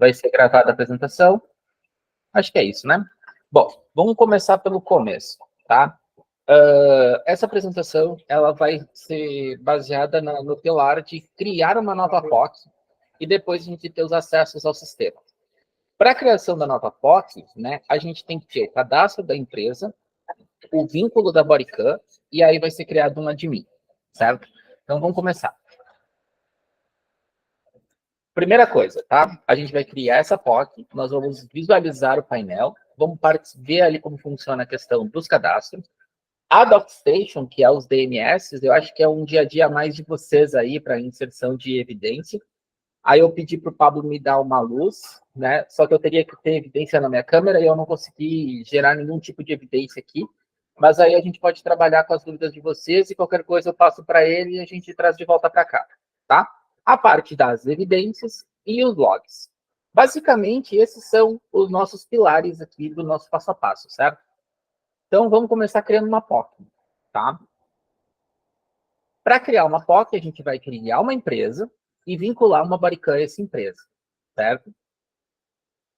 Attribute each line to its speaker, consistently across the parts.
Speaker 1: vai ser gravada a apresentação. Acho que é isso, né? Bom, vamos começar pelo começo, tá? Essa apresentação, ela vai ser baseada no pilar de criar uma nova POC e depois a gente ter os acessos ao sistema. Para a criação da nova POC, né, a gente tem que ter o cadastro da empresa, o vínculo da Bodycam, e aí vai ser criado um admin, certo? Então, vamos começar. Primeira coisa, tá? A gente vai criar essa POC, nós vamos visualizar o painel, vamos ver ali como funciona a questão dos cadastros. A DocStation, que é os DMS, eu acho que é um dia a dia a mais de vocês aí para inserção de evidência. Aí eu pedi para o Pablo me dar uma luz, né? Só que eu teria que ter evidência na minha câmera e eu não consegui gerar nenhum tipo de evidência aqui. Mas aí a gente pode trabalhar com as dúvidas de vocês e qualquer coisa eu passo para ele e a gente traz de volta para cá, tá? A parte das evidências e os logs. Basicamente, esses são os nossos pilares aqui do nosso passo a passo, certo? Então, vamos começar criando uma POC, tá? Para criar uma POC, a gente vai criar uma empresa e vincular uma Bodycam a essa empresa, certo?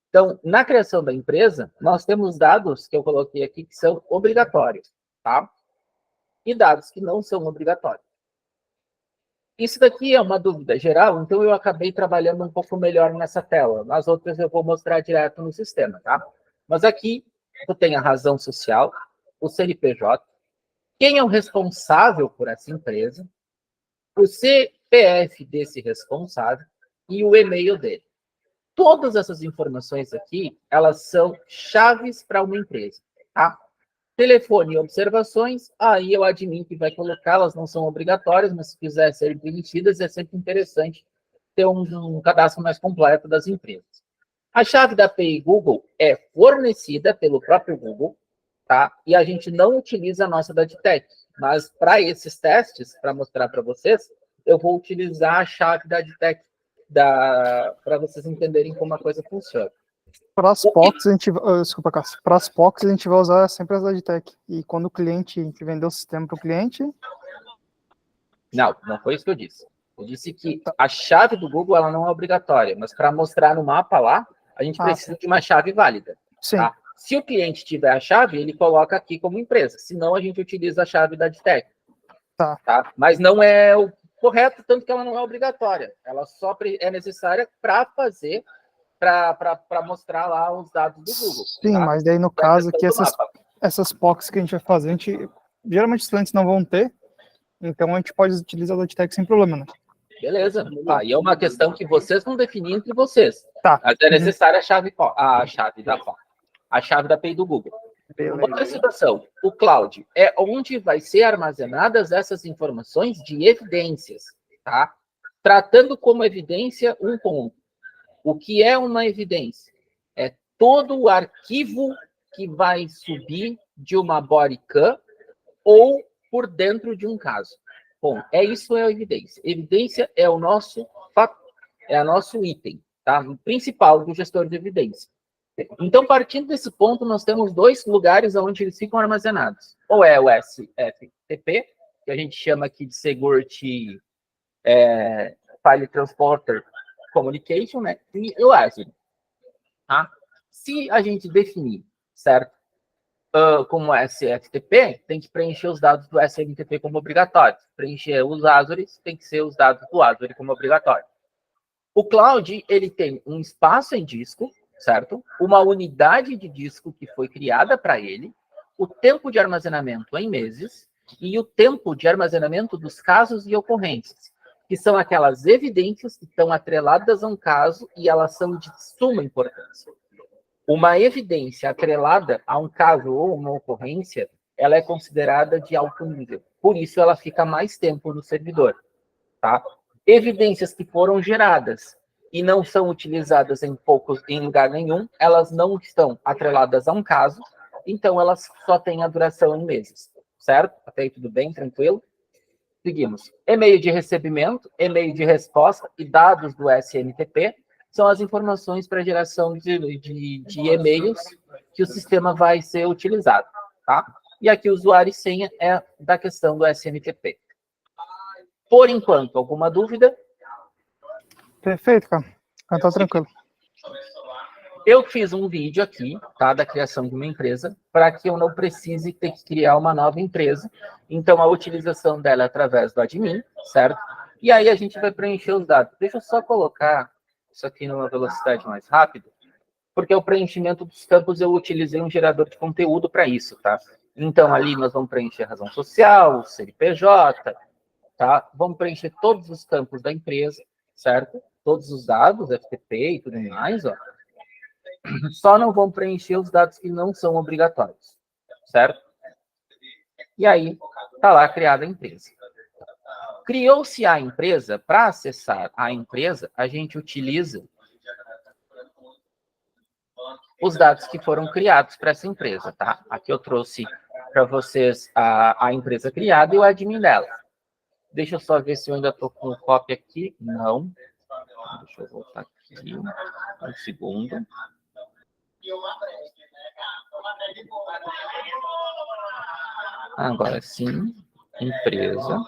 Speaker 1: Então, na criação da empresa, nós temos dados que eu coloquei aqui que são obrigatórios, tá? E dados que não são obrigatórios. Isso daqui é uma dúvida geral, então eu acabei trabalhando um pouco melhor nessa tela. Nas outras eu vou mostrar direto no sistema, tá? Mas aqui, tu tem a razão social, o CNPJ, quem é o responsável por essa empresa, o CPF desse responsável e o e-mail dele. Todas essas informações aqui, elas são chaves para uma empresa, tá? Telefone e observações, aí é o admin que vai colocar, elas não são obrigatórias, mas se quiser ser permitidas, é sempre interessante ter um cadastro mais completo das empresas. A chave da API Google é fornecida pelo próprio Google, tá? E a gente não utiliza a nossa da Adtech, mas para esses testes, para mostrar para vocês, eu vou utilizar a chave da Adtech para vocês entenderem como a coisa funciona.
Speaker 2: Para as POCs, a gente, desculpa, Cássio, para as POCs a gente vai usar sempre as da Adtech. E quando o cliente, a gente vendeu o sistema para o cliente...
Speaker 1: Não foi isso que eu disse. Eu disse que a chave do Google ela não é obrigatória, mas para mostrar no mapa lá, a gente precisa de uma chave válida.
Speaker 2: Sim.
Speaker 1: Tá? Se o cliente tiver a chave, ele coloca aqui como empresa. Senão, a gente utiliza a chave da Adtech. Tá? Mas não é o correto, tanto que ela não é obrigatória. Ela só é necessária para fazer, para mostrar lá os dados do Google.
Speaker 2: Sim, tá? Mas daí no caso que essas POCs que a gente vai fazer, geralmente os clientes não vão ter, então a gente pode utilizar a Adtech sem problema, né?
Speaker 1: Beleza. Aí é uma questão que vocês vão definir entre vocês.
Speaker 2: Tá.
Speaker 1: Mas é necessária a chave da POC, a chave da API do Google.
Speaker 2: Beleza.
Speaker 1: Outra situação, o cloud é onde vai ser armazenadas essas informações de evidências, tá? Tratando como evidência um ponto. O que é uma evidência? É todo o arquivo que vai subir de uma Bodycam ou por dentro de um caso. Bom, isso é a evidência. Evidência é o nosso item, tá? O principal do gestor de evidência. Então, partindo desse ponto, nós temos dois lugares onde eles ficam armazenados. Ou é o SFTP, que a gente chama aqui de Security File Transporter Communication, né? E o Azure. Tá? Se a gente definir, certo? Como SFTP, tem que preencher os dados do SFTP como obrigatórios. Preencher os Azure, tem que ser os dados do Azure como obrigatório. O Cloud, ele tem um espaço em disco, certo? Uma unidade de disco que foi criada para ele, o tempo de armazenamento em meses e o tempo de armazenamento dos casos e ocorrências, que são aquelas evidências que estão atreladas a um caso e elas são de suma importância. Uma evidência atrelada a um caso ou uma ocorrência, ela é considerada de alto nível. Por isso, ela fica mais tempo no servidor, tá? Evidências que foram geradas e não são utilizadas em lugar nenhum, elas não estão atreladas a um caso, então elas só têm a duração em meses, certo? Até aí tudo bem, tranquilo? Seguimos. E-mail de recebimento, e-mail de resposta e dados do SMTP são as informações para geração de e-mails que o sistema vai ser utilizado, tá? E aqui o usuário e senha é da questão do SMTP. Por enquanto, alguma dúvida?
Speaker 2: Perfeito, cara. Tá tranquilo.
Speaker 1: Eu fiz um vídeo aqui, tá, da criação de uma empresa, para que eu não precise ter que criar uma nova empresa. Então, a utilização dela é através do admin, certo? E aí a gente vai preencher os dados. Deixa eu só colocar isso aqui numa velocidade mais rápida, porque o preenchimento dos campos eu utilizei um gerador de conteúdo para isso, tá? Então, ali nós vamos preencher a razão social, CNPJ, tá? Vamos preencher todos os campos da empresa, certo? Todos os dados, FTP e tudo mais, ó. Só não vão preencher os dados que não são obrigatórios, certo? E aí, está lá criada a empresa. Criou-se a empresa, para acessar a empresa, a gente utiliza os dados que foram criados para essa empresa, tá? Aqui eu trouxe para vocês a empresa criada e o admin dela. Deixa eu só ver se eu ainda estou com cópia aqui. Não. Deixa eu voltar aqui. Um segundo. Agora sim, empresa.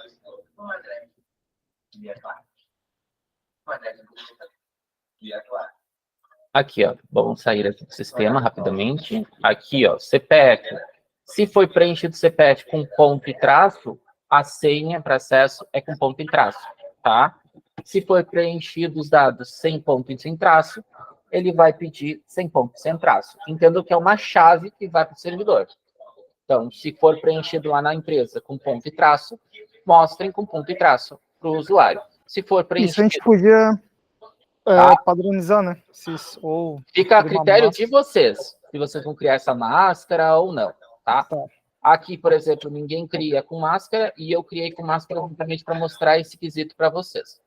Speaker 1: Aqui, ó, vamos sair aqui do sistema rapidamente. Aqui, ó, CPF. Se foi preenchido CPF com ponto e traço, a senha para acesso é com ponto e traço, tá? Se for preenchido os dados sem ponto e sem traço, ele vai pedir sem ponto e sem traço. Entendo que é uma chave que vai para o servidor. Então, se for preenchido lá na empresa com ponto e traço, mostrem com ponto e traço para o usuário. Se for preenchido...
Speaker 2: Isso a gente podia padronizar, né? Ou
Speaker 1: fica a critério de vocês, se vocês vão criar essa máscara ou não, tá? Aqui, por exemplo, ninguém cria com máscara e eu criei com máscara justamente para mostrar esse quesito para vocês,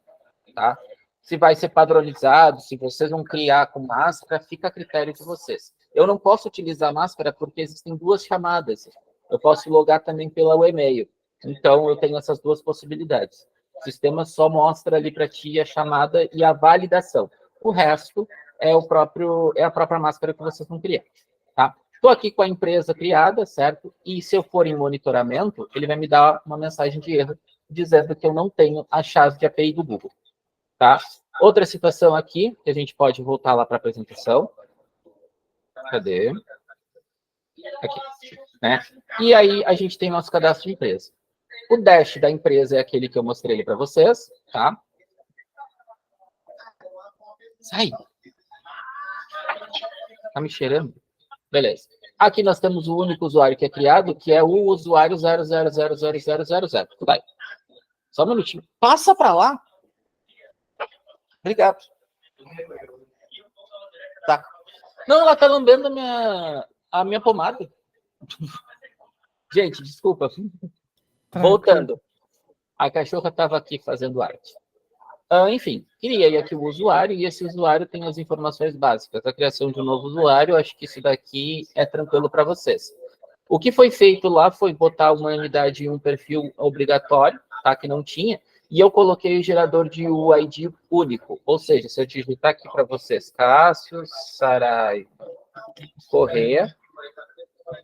Speaker 1: tá? Se vai ser padronizado, se vocês vão criar com máscara, fica a critério de vocês. Eu não posso utilizar máscara porque existem duas chamadas. Eu posso logar também pelo e-mail. Então, eu tenho essas duas possibilidades. O sistema só mostra ali para ti a chamada e a validação. O resto é a própria máscara que vocês vão criar, tá? Estou aqui com a empresa criada, certo? E se eu for em monitoramento, ele vai me dar uma mensagem de erro dizendo que eu não tenho a chave de API do Google, tá? Outra situação aqui, que a gente pode voltar lá para a apresentação. Cadê? Aqui, né? E aí a gente tem nosso cadastro de empresa. O dash da empresa é aquele que eu mostrei para vocês, tá? Sai! Tá me cheirando? Beleza. Aqui nós temos o único usuário que é criado, que é o usuário 00000000. Vai. Só um minutinho. Passa para lá. Obrigado. Tá. Não, ela tá lambendo a minha pomada. Gente, desculpa. Voltando. A cachorra estava aqui fazendo arte. Enfim, criei aqui o usuário e esse usuário tem as informações básicas. A criação de um novo usuário, acho que isso daqui é tranquilo para vocês. O que foi feito lá foi botar uma unidade e um perfil obrigatório, tá? Que não tinha, e eu coloquei o gerador de UID único. Ou seja, se eu digitar aqui para vocês, Cássio Saraiva Correia,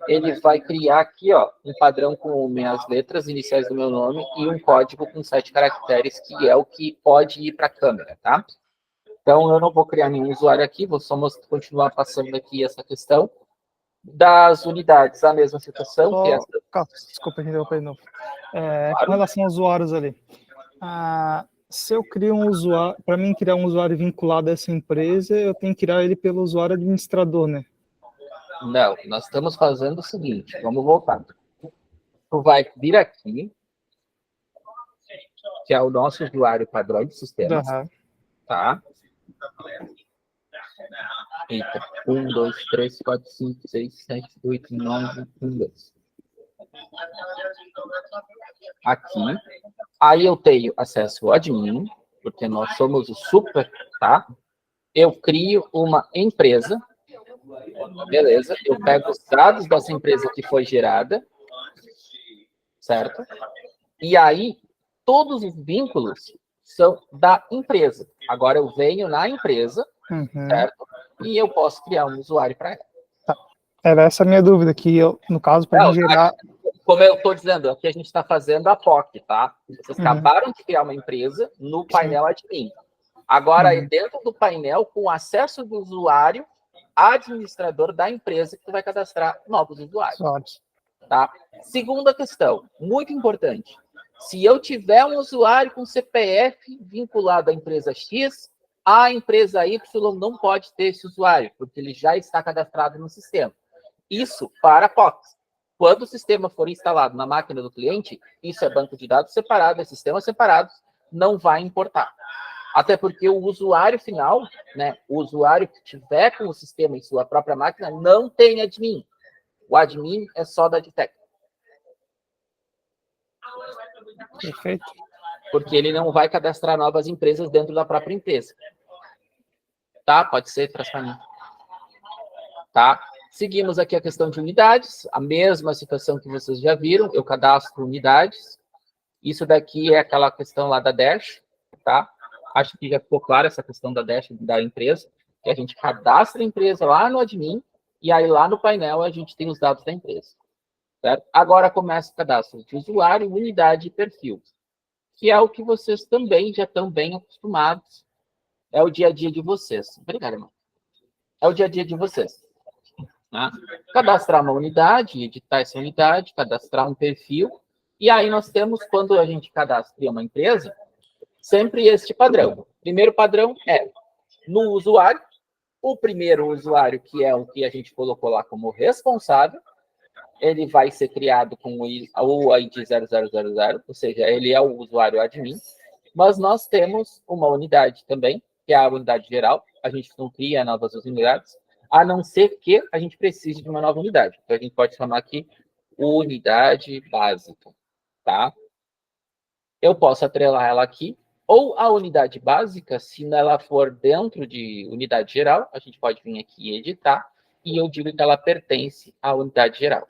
Speaker 1: ele vai criar aqui, ó, um padrão com minhas letras iniciais do meu nome e um código com 7 caracteres, que é o que pode ir para a câmera, tá? Então, eu não vou criar nenhum usuário aqui, vou só continuar passando aqui essa questão. Das unidades, a mesma situação.
Speaker 2: Só,
Speaker 1: que essa...
Speaker 2: Desculpa, interromper de novo.
Speaker 1: Claro.
Speaker 2: Com relação aos usuários ali, se eu crio um usuário, para mim criar um usuário vinculado a essa empresa, eu tenho que criar ele pelo usuário administrador, né?
Speaker 1: Não, nós estamos fazendo o seguinte, vamos voltar. Tu vai vir aqui, que é o nosso usuário padrão de sistemas, tá? Eita, 1, 2, 3, 4, 5, 6, 7, 8, 9, 1, 2. Aqui, aí eu tenho acesso ao admin, porque nós somos o super, tá? Eu crio uma empresa, beleza? Eu pego os dados dessa empresa que foi gerada, certo? E aí, todos os vínculos são da empresa. Agora eu venho na empresa, certo? E eu posso criar um usuário para ela.
Speaker 2: Tá. Era essa a minha dúvida, que eu, no caso, para gerar...
Speaker 1: Como eu estou dizendo, aqui a gente está fazendo a POC, tá? Vocês acabaram de criar uma empresa no painel admin. Agora, dentro do painel, com acesso do usuário, administrador da empresa que tu vai cadastrar novos usuários. Tá? Segunda questão, muito importante. Se eu tiver um usuário com CPF vinculado à empresa X, a empresa Y não pode ter esse usuário, porque ele já está cadastrado no sistema. Isso para POCs. Quando o sistema for instalado na máquina do cliente, isso é banco de dados separado, é sistema separado, não vai importar. Até porque o usuário final, né, o usuário que tiver com o sistema em sua própria máquina, não tem admin. O admin é só da Adtech.
Speaker 2: Perfeito.
Speaker 1: Porque ele não vai cadastrar novas empresas dentro da própria empresa. Tá? Pode ser, traz para mim. Tá? Seguimos aqui a questão de unidades, a mesma situação que vocês já viram, eu cadastro unidades. Isso daqui é aquela questão lá da Dash, tá? Acho que já ficou clara essa questão da Dash da empresa, que a gente cadastra a empresa lá no admin, e aí lá no painel a gente tem os dados da empresa. Certo? Agora começa o cadastro de usuário, unidade e perfil, que é o que vocês também já estão bem acostumados. É o dia a dia de vocês. Obrigado, irmão. É o dia a dia de vocês. Né? Cadastrar uma unidade, editar essa unidade, cadastrar um perfil, e aí nós temos, quando a gente cadastra uma empresa, sempre este padrão. O primeiro padrão é no usuário, o primeiro usuário, que é o que a gente colocou lá como responsável, ele vai ser criado com o ID 0000, ou seja, ele é o usuário admin, mas nós temos uma unidade também, que é a unidade geral, a gente não cria novas unidades, a não ser que a gente precise de uma nova unidade. Então, a gente pode chamar aqui unidade básica, tá? Eu posso atrelar ela aqui, ou a unidade básica, se ela for dentro de unidade geral, a gente pode vir aqui e editar, e eu digo que ela pertence à unidade geral.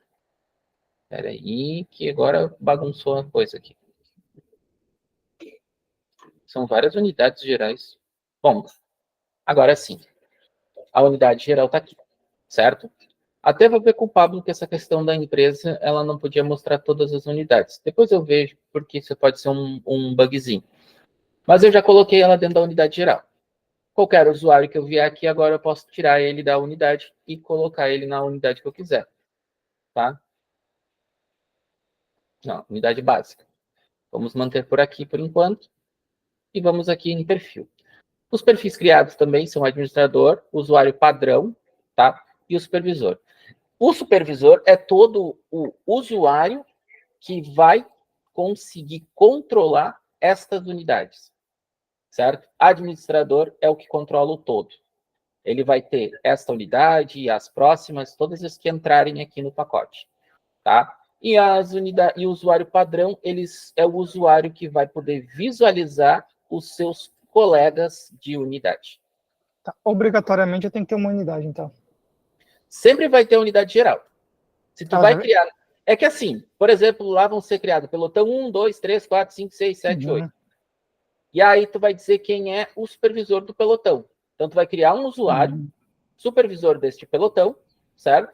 Speaker 1: Espera aí, que agora bagunçou a coisa aqui. São várias unidades gerais. Bom, agora sim. A unidade geral está aqui, certo? Até vou ver com o Pablo que essa questão da empresa, ela não podia mostrar todas as unidades. Depois eu vejo, porque isso pode ser um bugzinho. Mas eu já coloquei ela dentro da unidade geral. Qualquer usuário que eu vier aqui, agora eu posso tirar ele da unidade e colocar ele na unidade que eu quiser. Tá? Não, unidade básica. Vamos manter por aqui por enquanto. E vamos aqui em perfil. Os perfis criados também são administrador, usuário padrão, tá? E o supervisor. O supervisor é todo o usuário que vai conseguir controlar estas unidades, certo? Administrador é o que controla o todo. Ele vai ter esta unidade e as próximas, todas as que entrarem aqui no pacote, tá? E o usuário padrão, é o usuário que vai poder visualizar os seus colegas de unidade.
Speaker 2: Tá. Obrigatoriamente eu tenho que ter uma unidade, então.
Speaker 1: Sempre vai ter unidade geral. Se tu vai criar... É que assim, por exemplo, lá vão ser criados pelotão 1, 2, 3, 4, 5, 6, 7, 8. E aí tu vai dizer quem é o supervisor do pelotão. Então tu vai criar um usuário, supervisor deste pelotão, certo?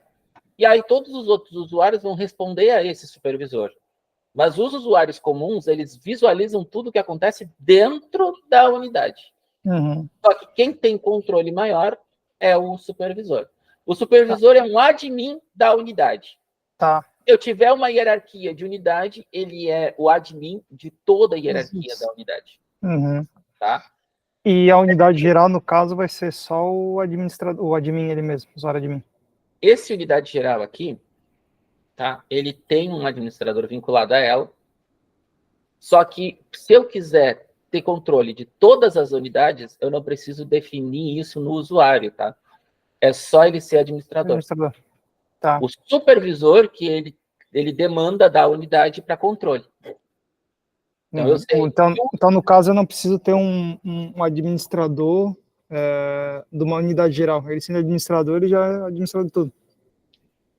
Speaker 1: E aí todos os outros usuários vão responder a esse supervisor. Mas os usuários comuns, eles visualizam tudo o que acontece dentro da unidade. Só que quem tem controle maior é o supervisor. O supervisor é um admin da unidade.
Speaker 2: Tá.
Speaker 1: Se eu tiver uma hierarquia de unidade, ele é o admin de toda a hierarquia da unidade. Tá?
Speaker 2: E a unidade geral, no caso, vai ser só o administrador, o admin ele mesmo, o usuário admin.
Speaker 1: Esse unidade geral aqui, tá? Ele tem um administrador vinculado a ela. Só que, se eu quiser ter controle de todas as unidades, eu não preciso definir isso no usuário, tá? É só ele ser administrador.
Speaker 2: Tá.
Speaker 1: O supervisor que ele demanda da unidade para controle. Então, eu sei.
Speaker 2: Então, no caso, eu não preciso ter um administrador de uma unidade geral. Ele sendo administrador, ele já é administrador de tudo.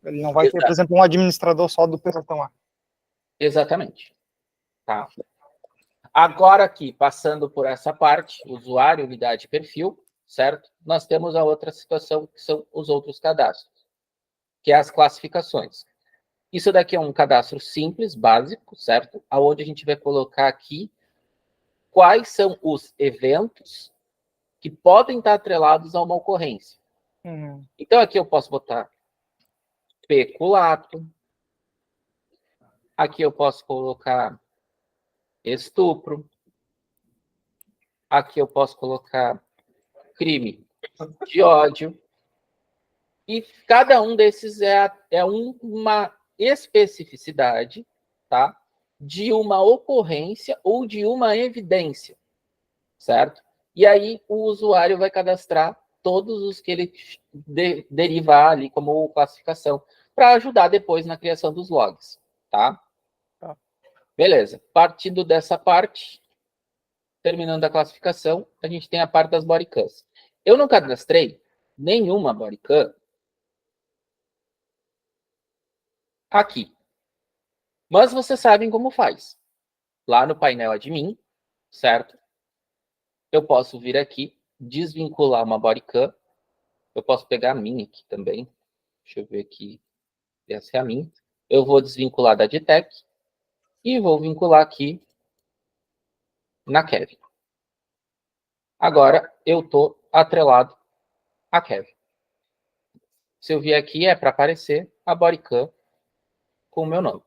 Speaker 2: Ele não vai ter, por exemplo, um administrador só do pelotão lá.
Speaker 1: Exatamente. Tá. Agora aqui, passando por essa parte, usuário, unidade e perfil, certo? Nós temos a outra situação, que são os outros cadastros, que é as classificações. Isso daqui é um cadastro simples, básico, certo? Onde a gente vai colocar aqui quais são os eventos que podem estar atrelados a uma ocorrência. Então, aqui eu posso botar peculato. Aqui eu posso colocar estupro. Aqui eu posso colocar crime de ódio. E cada um desses é uma especificidade, tá? De uma ocorrência ou de uma evidência, certo? E aí o usuário vai cadastrar todos os que ele derivar ali como classificação, para ajudar depois na criação dos logs, tá? Beleza. Partindo dessa parte, terminando a classificação, a gente tem a parte das bodycams. Eu não cadastrei nenhuma bodycam aqui. Mas vocês sabem como faz. Lá no painel admin, certo? Eu posso vir aqui, desvincular uma bodycam. Eu posso pegar a minha aqui também. Deixa eu ver aqui. Essa é a minha. Eu vou desvincular da DTEC e vou vincular aqui na Kevin. Agora eu estou atrelado a Kevin. Se eu vier aqui, é para aparecer a bodycam com o meu nome.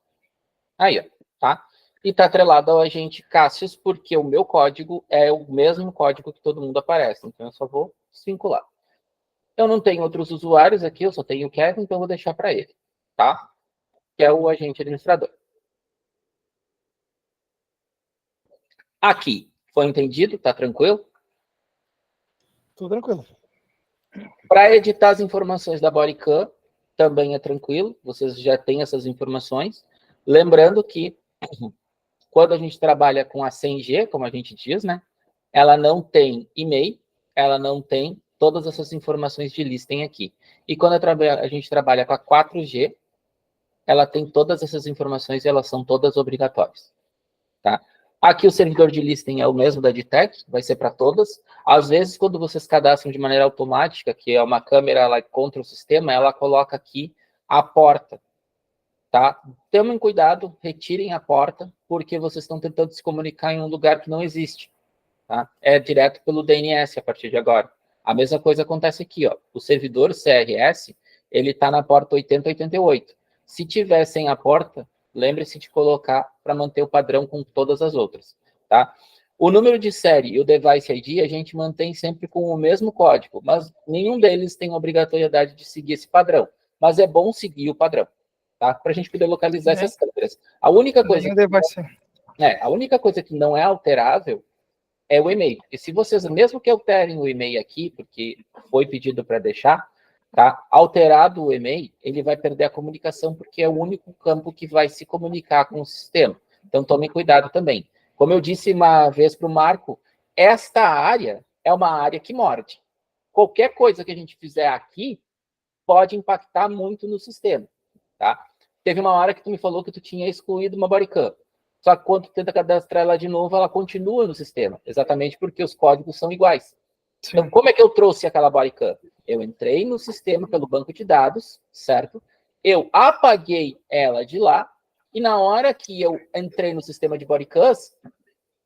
Speaker 1: Aí, ó, tá? E está atrelado ao agente Cassius, porque o meu código é o mesmo código que todo mundo aparece. Então, eu só vou desvincular. Eu não tenho outros usuários aqui, eu só tenho o Kevin, então eu vou deixar para ele, tá? Que é o agente administrador. Aqui, foi entendido? Tá tranquilo?
Speaker 2: Tudo tranquilo.
Speaker 1: Para editar as informações da bodycam, também é tranquilo, vocês já têm essas informações. Lembrando que quando a gente trabalha com a 100G, como a gente diz, né? Ela não tem e-mail, ela não tem todas essas informações de listing aqui. E quando a gente trabalha com a 4G, ela tem todas essas informações e elas são todas obrigatórias. Tá? Aqui o servidor de listing é o mesmo da DTEC, vai ser para todas. Às vezes, quando vocês cadastram de maneira automática, que é uma câmera ela contra o sistema, ela coloca aqui a porta. Tá? Tomem cuidado, retirem a porta, porque vocês estão tentando se comunicar em um lugar que não existe. Tá? É direto pelo DNS a partir de agora. A mesma coisa acontece aqui. Ó. O servidor CRS, ele está na porta 8088. Se tiver sem a porta, lembre-se de colocar para manter o padrão com todas as outras. Tá? O número de série e o device ID a gente mantém sempre com o mesmo código, mas nenhum deles tem obrigatoriedade de seguir esse padrão. Mas é bom seguir o padrão. Tá? Para a gente poder localizar essas câmeras. A única coisa que não é alterável é o e-mail. E se vocês, mesmo que alterem o e-mail aqui, porque foi pedido para deixar, tá? Alterado o e-mail, ele vai perder a comunicação, porque é o único campo que vai se comunicar com o sistema. Então, tomem cuidado também. Como eu disse uma vez para o Marco, esta área é uma área que morde. Qualquer coisa que a gente fizer aqui pode impactar muito no sistema, tá? Teve uma hora que tu me falou que tu tinha excluído uma bodycam. Só que quando tu tenta cadastrar ela de novo, ela continua no sistema. Exatamente porque os códigos são iguais. Sim. Então, como é que eu trouxe aquela bodycam? Eu entrei no sistema pelo banco de dados, certo? Eu apaguei ela de lá, e na hora que eu entrei no sistema de bodycams,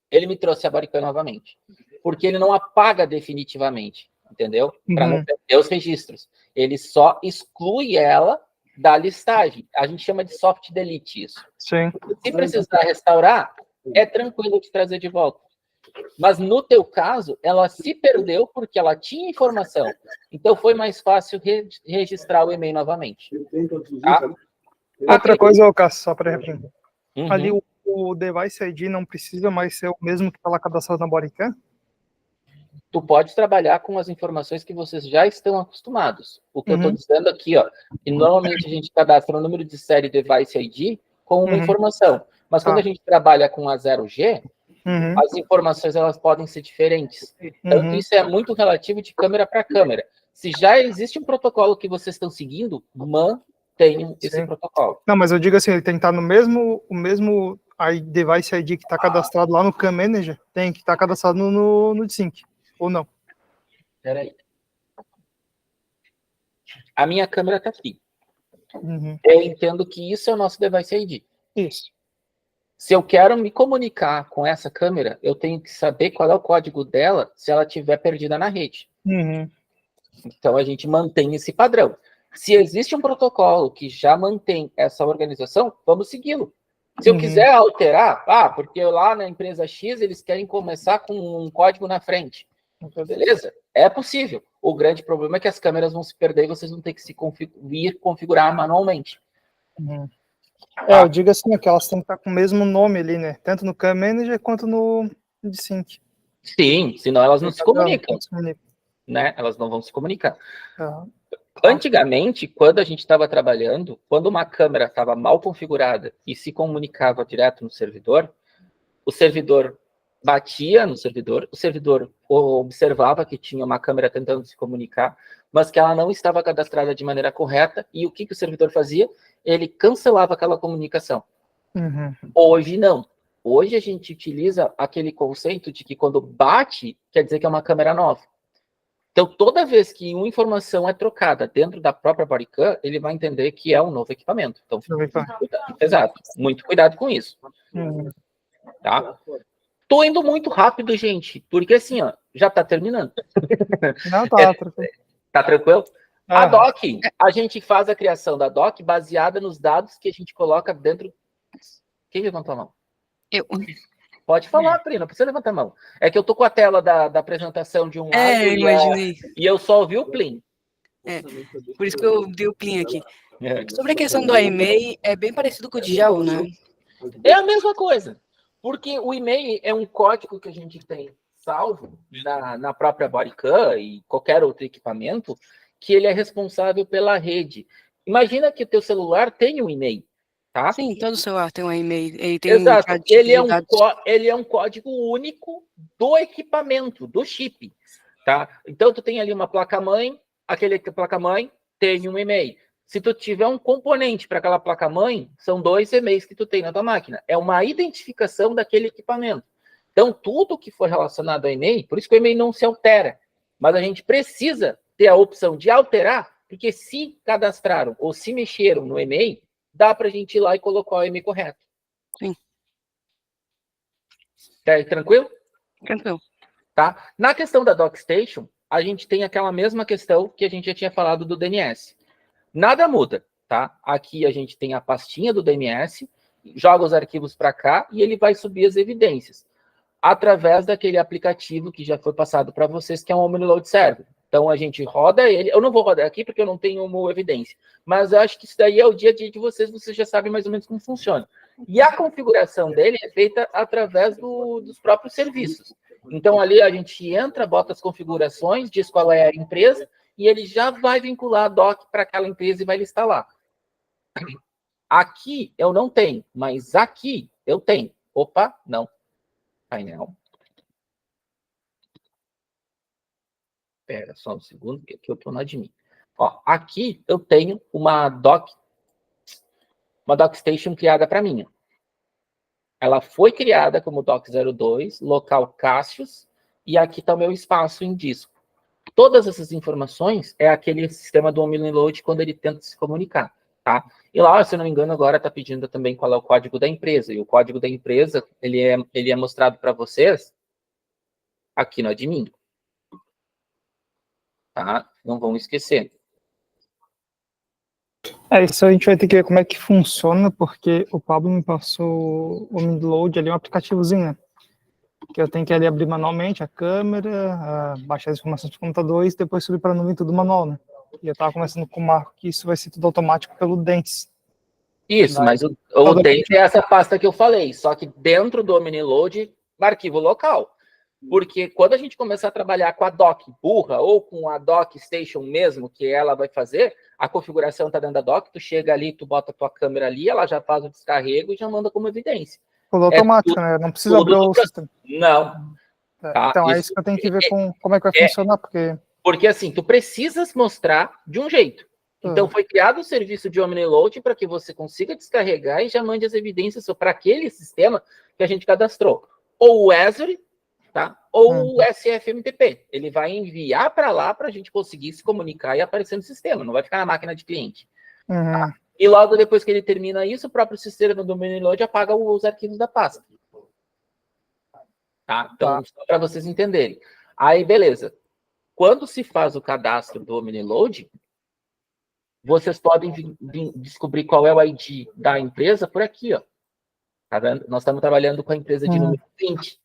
Speaker 1: ele me trouxe a bodycam novamente. Porque ele não apaga definitivamente, entendeu? Para não perder os registros. Ele só exclui ela da listagem. A gente chama de soft delete isso.
Speaker 2: Sim.
Speaker 1: Se precisar restaurar, é tranquilo de trazer de volta. Mas no teu caso, ela se perdeu porque ela tinha informação. Então foi mais fácil registrar o e-mail novamente. Tá?
Speaker 2: Outra coisa, Cássio, só para representar. Ali o device ID não precisa mais ser o mesmo que está lá cadastrado na bodycam?
Speaker 1: Tu pode trabalhar com as informações que vocês já estão acostumados. O que eu estou dizendo aqui, ó, que normalmente a gente cadastra o número de série device ID com uma informação. Mas quando a gente trabalha com a 0G, as informações elas podem ser diferentes. Então, isso é muito relativo de câmera para câmera. Se já existe um protocolo que vocês estão seguindo, mantenham esse protocolo.
Speaker 2: Não, mas eu digo assim, ele tem que estar no mesmo device ID que está cadastrado lá no Cam Manager, tem que estar cadastrado no DSync, ou não?
Speaker 1: Peraí. A minha câmera está aqui. Eu entendo que isso é o nosso device ID.
Speaker 2: Isso.
Speaker 1: Se eu quero me comunicar com essa câmera, eu tenho que saber qual é o código dela se ela estiver perdida na rede. Então, a gente mantém esse padrão. Se existe um protocolo que já mantém essa organização, vamos segui-lo. Se eu quiser alterar, porque lá na empresa X eles querem começar com um código na frente. Então, beleza, é possível. O grande problema é que as câmeras vão se perder e vocês vão ter que vir configurar manualmente.
Speaker 2: Eu digo assim, que elas têm que estar com o mesmo nome ali, né? Tanto no Cam Manager quanto no DSync.
Speaker 1: Sim, senão elas não se comunicam. Né? Elas não vão se comunicar. Antigamente, quando a gente estava trabalhando, quando uma câmera estava mal configurada e se comunicava direto no servidor, o servidor batia no servidor, o servidor observava que tinha uma câmera tentando se comunicar, mas que ela não estava cadastrada de maneira correta, e o que o servidor fazia? Ele cancelava aquela comunicação. Hoje não. Hoje a gente utiliza aquele conceito de que quando bate, quer dizer que é uma câmera nova. Então, toda vez que uma informação é trocada dentro da própria bodycam, ele vai entender que é um novo equipamento. Então, exato. Muito cuidado com isso. Tá? Tô indo muito rápido, gente, porque assim, ó, já tá terminando.
Speaker 2: Não, tá tranquilo.
Speaker 1: Tá tranquilo? A doc, a gente faz a criação da doc baseada nos dados que a gente coloca dentro... Quem levantou a mão?
Speaker 3: Eu.
Speaker 1: Pode falar, Pri, não precisa levantar a mão. É que eu tô com a tela da apresentação de um lado
Speaker 3: imaginei.
Speaker 1: E eu só ouvi o plim.
Speaker 3: Por isso que eu dei o plim aqui. Sobre a questão do e-mail, é bem parecido com o Django, né?
Speaker 1: É a mesma coisa. Porque o e-mail é um código que a gente tem salvo na própria bodycam e qualquer outro equipamento, que ele é responsável pela rede. Imagina que o teu celular tem um e-mail. Tá?
Speaker 3: Sim, todo celular tem um e-mail. Ele tem
Speaker 1: Exato. Ele é um código único do equipamento, do chip. Tá? Então, tu tem ali uma placa-mãe, aquele placa-mãe tem um e-mail. Se tu tiver um componente para aquela placa-mãe, são 2 e-mails que tu tem na tua máquina. É uma identificação daquele equipamento. Então, tudo que for relacionado ao e-mail, por isso que o e-mail não se altera. Mas a gente precisa ter a opção de alterar, porque se cadastraram ou se mexeram no e-mail, dá para a gente ir lá e colocar o e-mail correto.
Speaker 3: Sim.
Speaker 1: Tá tranquilo?
Speaker 3: Tranquilo.
Speaker 1: Tá? Na questão da DocStation, a gente tem aquela mesma questão que a gente já tinha falado do DNS. Nada muda, tá? Aqui a gente tem a pastinha do DNS, joga os arquivos para cá e ele vai subir as evidências através daquele aplicativo que já foi passado para vocês, que é um OmniLoad Server. Então, a gente roda ele. Eu não vou rodar aqui porque eu não tenho uma evidência. Mas eu acho que isso daí é o dia a dia de vocês. Vocês já sabem mais ou menos como funciona. E a configuração dele é feita através dos próprios serviços. Então, ali a gente entra, bota as configurações, diz qual é a empresa, e ele já vai vincular a doc para aquela empresa e vai listar lá. Aqui eu não tenho, mas aqui eu tenho. Opa, não. Painel. Espera só um segundo, que aqui eu estou no admin. Ó, aqui eu tenho uma DocStation criada para mim. Ela foi criada como Doc02, local Cassius, e aqui está o meu espaço em disco. Todas essas informações é aquele sistema do OmniLoad quando ele tenta se comunicar, tá? E lá, se eu não me engano, agora está pedindo também qual é o código da empresa. E o código da empresa, ele é mostrado para vocês aqui no admin. Tá? Não vão esquecer.
Speaker 2: Isso a gente vai ter que ver como é que funciona, porque o Pablo me passou o OmniLoad ali, um aplicativozinho, né? Que eu tenho que ali abrir manualmente a câmera, baixar as informações do computador e depois subir para a nuvem tudo manual, né? E eu estava conversando com o Marco que isso vai ser tudo automático pelo Dents.
Speaker 1: Isso, mas o Dents é essa pasta que eu falei, só que dentro do OmniLoad, arquivo local. Porque quando a gente começar a trabalhar com a doc burra ou com a DocStation mesmo, que ela vai fazer, a configuração está dentro da doc, tu chega ali, tu bota a tua câmera ali, ela já faz o descarrego e já manda como evidência.
Speaker 2: Tudo automático, né? Não precisa abrir o sistema.
Speaker 1: Não. Tá?
Speaker 2: Então, é isso que eu tenho que ver com como é que vai funcionar,
Speaker 1: porque assim, tu precisas mostrar de um jeito. Então, foi criado o serviço de OmniLoad para que você consiga descarregar e já mande as evidências para aquele sistema que a gente cadastrou. Ou o Azure, tá? Ou o SFMTP. Ele vai enviar para lá para a gente conseguir se comunicar e aparecer no sistema. Não vai ficar na máquina de cliente. Tá? E logo depois que ele termina isso, o próprio sistema do OmniLoad apaga os arquivos da pasta. Tá? Então, só para vocês entenderem. Aí, beleza. quando se faz o cadastro do OmniLoad, vocês podem descobrir qual é o ID da empresa por aqui, ó. Tá vendo? Nós estamos trabalhando com a empresa de número 20.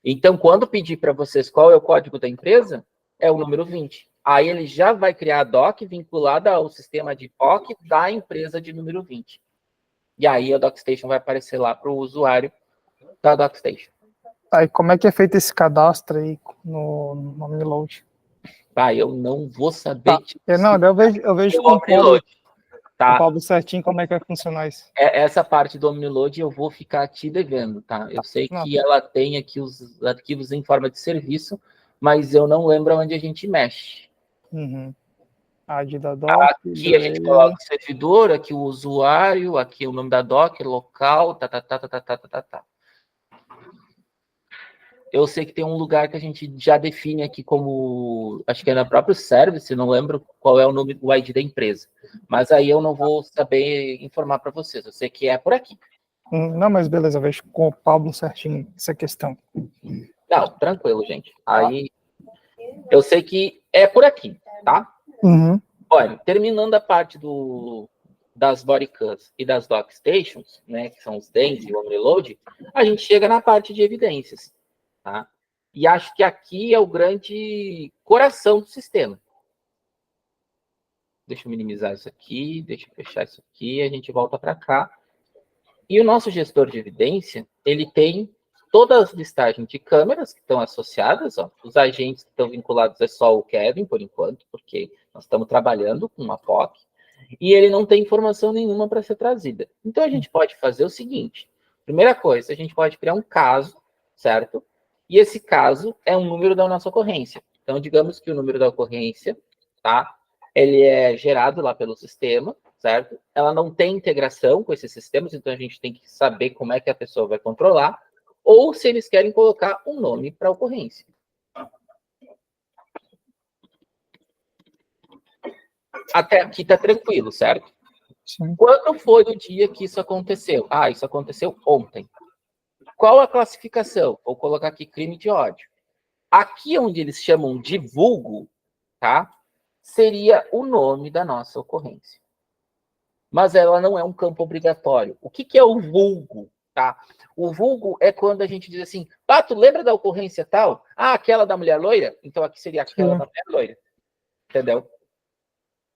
Speaker 1: Então, quando pedir para vocês qual é o código da empresa, é o número 20. Aí ele já vai criar a DOC vinculada ao sistema de POC da empresa de número 20. E aí a DocStation vai aparecer lá para o usuário da DocStation.
Speaker 2: Aí, como é que é feito esse cadastro aí no OmniLoad?
Speaker 1: Eu não vou saber.
Speaker 2: Não, eu vejo com o Pablo certinho como é que vai funcionar isso.
Speaker 1: Essa parte do OmniLoad eu vou ficar te devendo, tá? Eu sei que ela tem aqui os arquivos em forma de serviço, mas eu não lembro onde a gente mexe.
Speaker 2: AD da doc.
Speaker 1: Aqui a gente coloca o servidor, aqui o usuário, aqui o nome da doc, local, tá. Eu sei que tem um lugar que a gente já define aqui como, acho que é no próprio service, não lembro qual é o nome, o ID da empresa. Mas aí eu não vou saber informar para vocês. Eu sei que é por aqui.
Speaker 2: Não, mas beleza, eu vejo com o Pablo certinho essa questão.
Speaker 1: Não, tranquilo, gente. Aí eu sei que é por aqui, tá? Olha, terminando a parte das bodycams e das dockstations, né, que são os DENs e o OmniLoad, a gente chega na parte de evidências, tá? E acho que aqui é o grande coração do sistema. Deixa eu minimizar isso aqui, deixa eu fechar isso aqui, a gente volta para cá. E o nosso gestor de evidência, ele tem todas as listagens de câmeras que estão associadas, ó. Os agentes que estão vinculados é só o Kevin, por enquanto, porque nós estamos trabalhando com uma POC, e ele não tem informação nenhuma para ser trazida. Então, a gente pode fazer o seguinte. Primeira coisa, a gente pode criar um caso, certo? E esse caso é um número da nossa ocorrência. Então, digamos que o número da ocorrência, tá? Ele é gerado lá pelo sistema, certo? Ela não tem integração com esses sistemas, então a gente tem que saber como é que a pessoa vai controlar, ou se eles querem colocar um nome para a ocorrência. Até aqui está tranquilo, certo?
Speaker 2: Sim.
Speaker 1: Quando foi o dia que isso aconteceu? Isso aconteceu ontem. Qual a classificação? Vou colocar aqui crime de ódio. Aqui onde eles chamam de vulgo, tá? Seria o nome da nossa ocorrência. Mas ela não é um campo obrigatório. O que é o vulgo? Tá? O vulgo é quando a gente diz assim, tu lembra da ocorrência tal? Aquela da mulher loira? Então aqui seria aquela da mulher loira. Entendeu?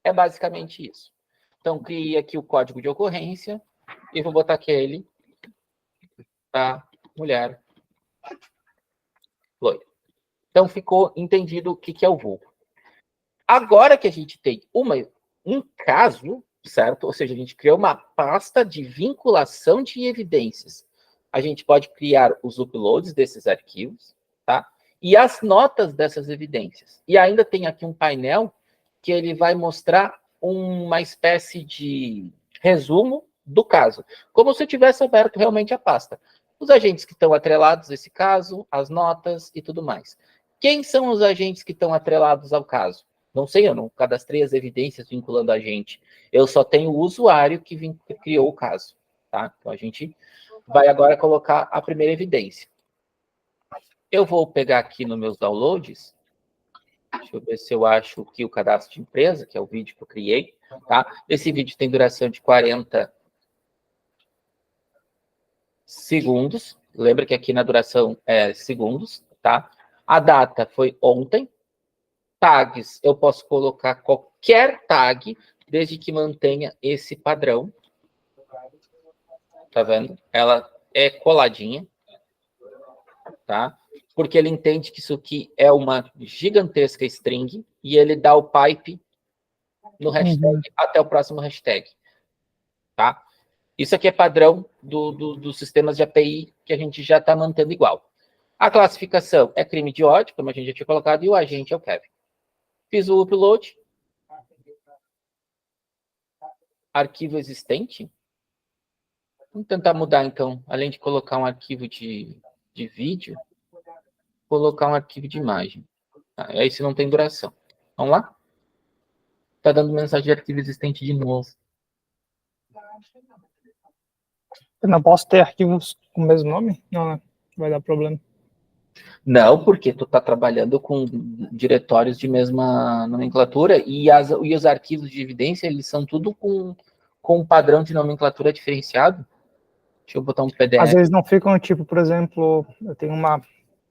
Speaker 1: É basicamente isso. Então, criei aqui o código de ocorrência e vou botar aquele da mulher loira. Então, ficou entendido o que é o vulgo. Agora que a gente tem um caso, certo? Ou seja, a gente criou uma pasta de vinculação de evidências. A gente pode criar os uploads desses arquivos, tá? E as notas dessas evidências. E ainda tem aqui um painel que ele vai mostrar uma espécie de resumo do caso, como se eu tivesse aberto realmente a pasta. Os agentes que estão atrelados a esse caso, as notas e tudo mais. Quem são os agentes que estão atrelados ao caso? Não sei, eu não cadastrei as evidências vinculando a gente. Eu só tenho o usuário que criou o caso, tá? Então, a gente vai agora colocar a primeira evidência. Eu vou pegar aqui nos meus downloads. Deixa eu ver se eu acho aqui o cadastro de empresa, que é o vídeo que eu criei, tá? Esse vídeo tem duração de 40 segundos. Lembra que aqui na duração é segundos, tá? A data foi ontem. Tags, eu posso colocar qualquer tag, desde que mantenha esse padrão. Tá vendo? Ela é coladinha, tá? Porque ele entende que isso aqui é uma gigantesca string e ele dá o pipe no hashtag até o próximo hashtag, tá? Isso aqui é padrão dos sistemas de API que a gente já está mantendo igual. A classificação é crime de ódio, como a gente já tinha colocado, e o agente é o Kevin. Fiz o upload. Arquivo existente. Vamos tentar mudar, então. Além de colocar um arquivo de vídeo, colocar um arquivo de imagem. Aí se não tem duração. Vamos lá? Está dando mensagem de arquivo existente de novo.
Speaker 2: Eu não posso ter arquivos com o mesmo nome? Não, né? Vai dar problema.
Speaker 1: Não, porque tu está trabalhando com diretórios de mesma nomenclatura e os arquivos de evidência, eles são tudo com um padrão de nomenclatura diferenciado. Deixa eu botar um PDF.
Speaker 2: Às vezes não ficam, tipo, por exemplo, eu tenho uma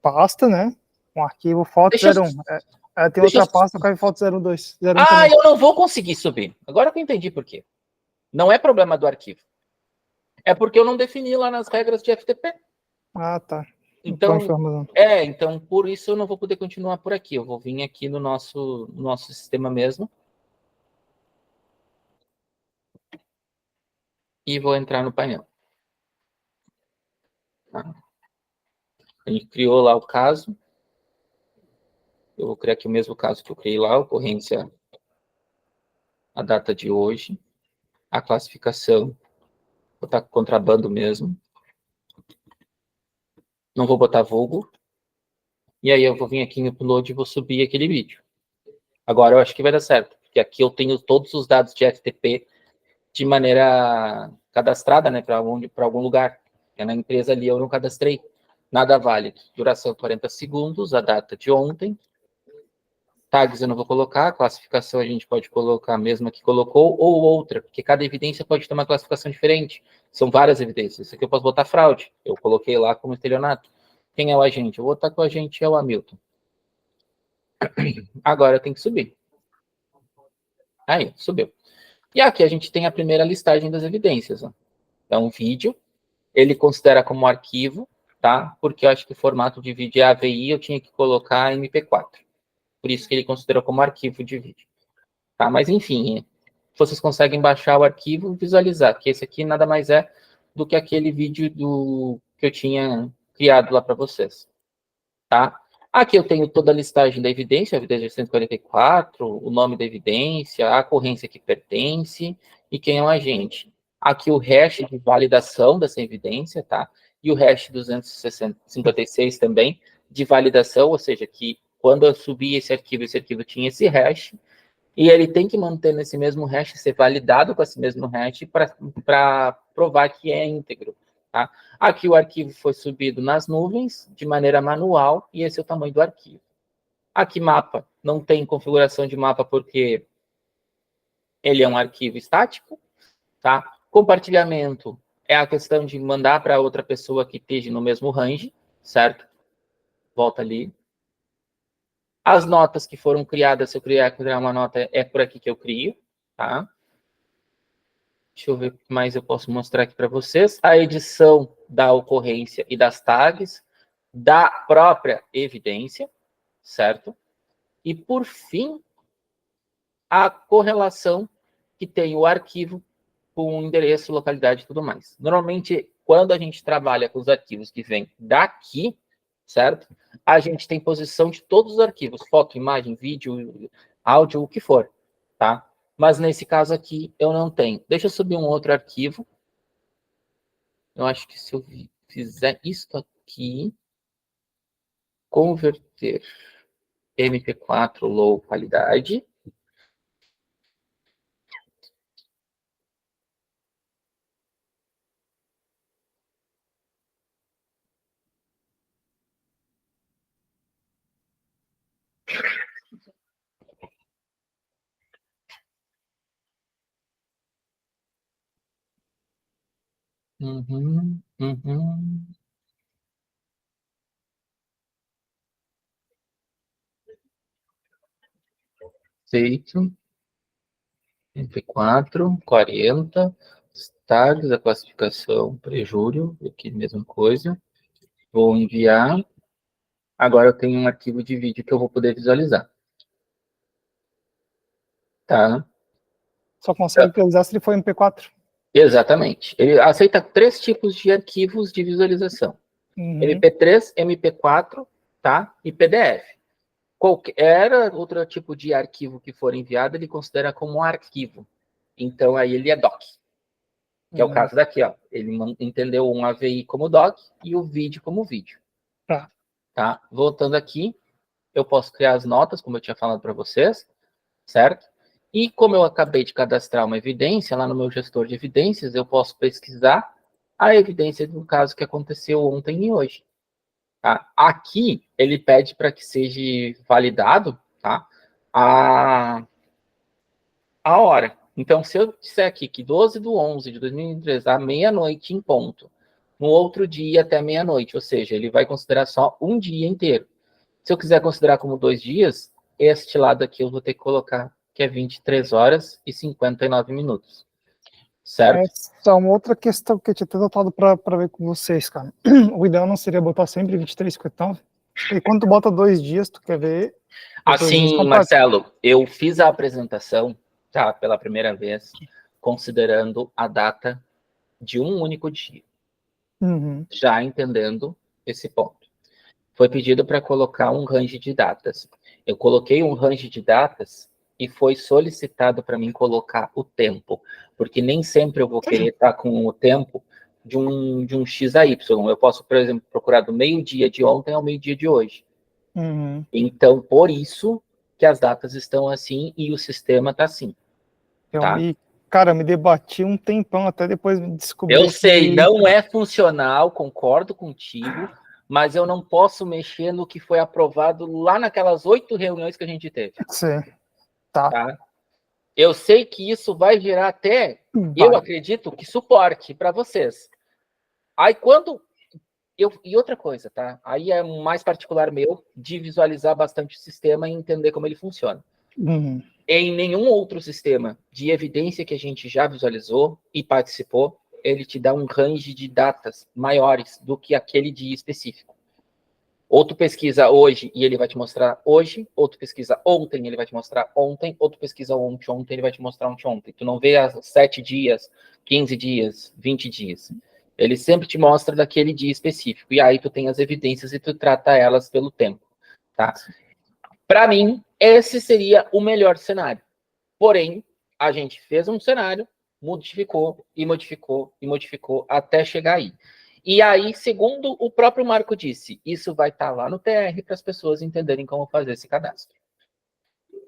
Speaker 2: pasta, né? Um arquivo foto 01. Tem outra pasta com a foto 02. 01 também.
Speaker 1: Eu não vou conseguir subir. Agora que eu entendi por quê. Não é problema do arquivo. É porque eu não defini lá nas regras de FTP.
Speaker 2: Ah, tá.
Speaker 1: Então, então por isso eu não vou poder continuar por aqui. Eu vou vir aqui no nosso sistema mesmo. E vou entrar no painel. Tá? A gente criou lá o caso. Eu vou criar aqui o mesmo caso que eu criei lá, ocorrência, a data de hoje, a classificação, vou botar contrabando mesmo. Não vou botar vulgo. E aí eu vou vir aqui no upload e vou subir aquele vídeo. Agora eu acho que vai dar certo, porque aqui eu tenho todos os dados de FTP de maneira cadastrada, né, para algum lugar. Na empresa ali eu não cadastrei. Nada válido. Duração 40 segundos, a data de ontem. Tags eu não vou colocar, classificação a gente pode colocar a mesma que colocou, ou outra, porque cada evidência pode ter uma classificação diferente. São várias evidências. Isso aqui eu posso botar fraude. Eu coloquei lá como estelionato. Quem é o agente? Eu vou botar que o agente é o Hamilton. Agora eu tenho que subir. Aí, subiu. E aqui a gente tem a primeira listagem das evidências. Ó. É um vídeo. Ele considera como arquivo, tá? Porque eu acho que o formato de vídeo é AVI, eu tinha que colocar MP4. Por isso que ele considerou como arquivo de vídeo. Tá? Mas, enfim, vocês conseguem baixar o arquivo e visualizar, que esse aqui nada mais é do que aquele vídeo que eu tinha criado lá para vocês. Tá? Aqui eu tenho toda a listagem da evidência, a evidência 144, o nome da evidência, a ocorrência que pertence e quem é o agente. Aqui o hash de validação dessa evidência, tá? E o hash 256 também de validação, ou seja, que quando eu subi esse arquivo tinha esse hash, e ele tem que manter nesse mesmo hash, ser validado com esse mesmo hash para provar que é íntegro. Tá? Aqui o arquivo foi subido nas nuvens de maneira manual e esse é o tamanho do arquivo. Aqui mapa, não tem configuração de mapa porque ele é um arquivo estático. Tá? Compartilhamento é a questão de mandar para outra pessoa que esteja no mesmo range, certo? Volta ali. As notas que foram criadas, se eu criar uma nota, é por aqui que eu crio, tá? Deixa eu ver o que mais eu posso mostrar aqui para vocês. A edição da ocorrência e das tags, da própria evidência, certo? E, por fim, a correlação que tem o arquivo com o endereço, localidade e tudo mais. Normalmente, quando a gente trabalha com os arquivos que vêm daqui, certo? A gente tem posição de todos os arquivos, foto, imagem, vídeo, áudio, o que for, tá? Mas nesse caso aqui eu não tenho. Deixa eu subir um outro arquivo. Eu acho que se eu fizer isso aqui, converter MP4 low qualidade. Uhum. Feito. MP4, 40. Tags, a classificação, prejúrio, aqui mesma coisa. Vou enviar. Agora eu tenho um arquivo de vídeo que eu vou poder visualizar. Tá?
Speaker 2: Só consegue visualizar se ele for MP4.
Speaker 1: Exatamente. Ele aceita 3 tipos de arquivos de visualização. MP3, MP4, tá? E PDF. Qualquer outro tipo de arquivo que for enviado, ele considera como arquivo. Então, aí ele é doc. Que é o caso daqui, ó. Ele entendeu um AVI como doc e o vídeo como vídeo. Tá? Voltando aqui, eu posso criar as notas, como eu tinha falado para vocês, certo? E como eu acabei de cadastrar uma evidência lá no meu gestor de evidências, eu posso pesquisar a evidência do caso que aconteceu ontem e hoje. Tá? Aqui, ele pede para que seja validado, tá? A hora. Então, se eu disser aqui que 12/11/2023, à meia-noite em ponto, no outro dia até meia-noite, ou seja, ele vai considerar só um dia inteiro. Se eu quiser considerar como 2 dias, este lado aqui eu vou ter que colocar que é 23 horas e 59 minutos. Certo?
Speaker 2: Essa é uma outra questão que eu tinha até notado para ver com vocês, cara. O ideal não seria botar sempre 23,59? E quando tu bota 2 dias, tu quer ver...
Speaker 1: Assim, Marcelo, eu fiz a apresentação, tá, pela primeira vez, considerando a data de um único dia. Já entendendo esse ponto. Foi pedido para colocar um range de datas. Eu coloquei um range de datas e foi solicitado para mim colocar o tempo, porque nem sempre eu vou querer estar com o tempo de um X a Y. Eu posso, por exemplo, procurar do meio-dia de ontem ao meio-dia de hoje. Então, por isso que as datas estão assim e o sistema está assim. Tá?
Speaker 2: E, cara, eu me debati um tempão até depois descobrir.
Speaker 1: Eu sei, não é funcional, concordo contigo, mas eu não posso mexer no que foi aprovado lá naquelas 8 reuniões que a gente teve.
Speaker 2: Sim. Tá.
Speaker 1: Eu sei que isso vai gerar até, eu acredito, que suporte para vocês. Aí quando... E outra coisa, tá? Aí é mais particular meu, de visualizar bastante o sistema e entender como ele funciona. Em nenhum outro sistema de evidência que a gente já visualizou e participou, ele te dá um range de datas maiores do que aquele dia específico. Outro pesquisa hoje e ele vai te mostrar hoje, outro pesquisa ontem, ele vai te mostrar ontem, outro pesquisa ontem, ele vai te mostrar ontem. Tu não vê há 7 dias, 15 dias, 20 dias. Ele sempre te mostra daquele dia específico. E aí tu tem as evidências e tu trata elas pelo tempo. Tá? Para mim, esse seria o melhor cenário. Porém, a gente fez um cenário, modificou e modificou e modificou até chegar aí. E aí, segundo o próprio Marco disse, isso vai estar lá no TR para as pessoas entenderem como fazer esse cadastro.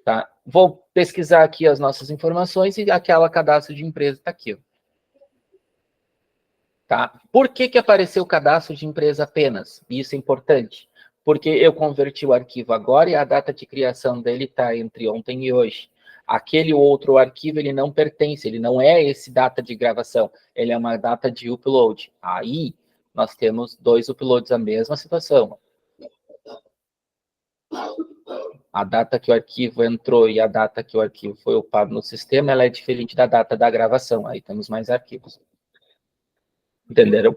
Speaker 1: Tá? Vou pesquisar aqui as nossas informações e aquela cadastro de empresa está aqui. Ó. Tá? Por que apareceu o cadastro de empresa apenas? Isso é importante. Porque eu converti o arquivo agora e a data de criação dele está entre ontem e hoje. Aquele outro arquivo, ele não pertence, ele não é esse data de gravação, ele é uma data de upload. Aí, nós temos 2 uploads, a mesma situação. A data que o arquivo entrou e a data que o arquivo foi upado no sistema, ela é diferente da data da gravação. Aí temos mais arquivos. Entenderam?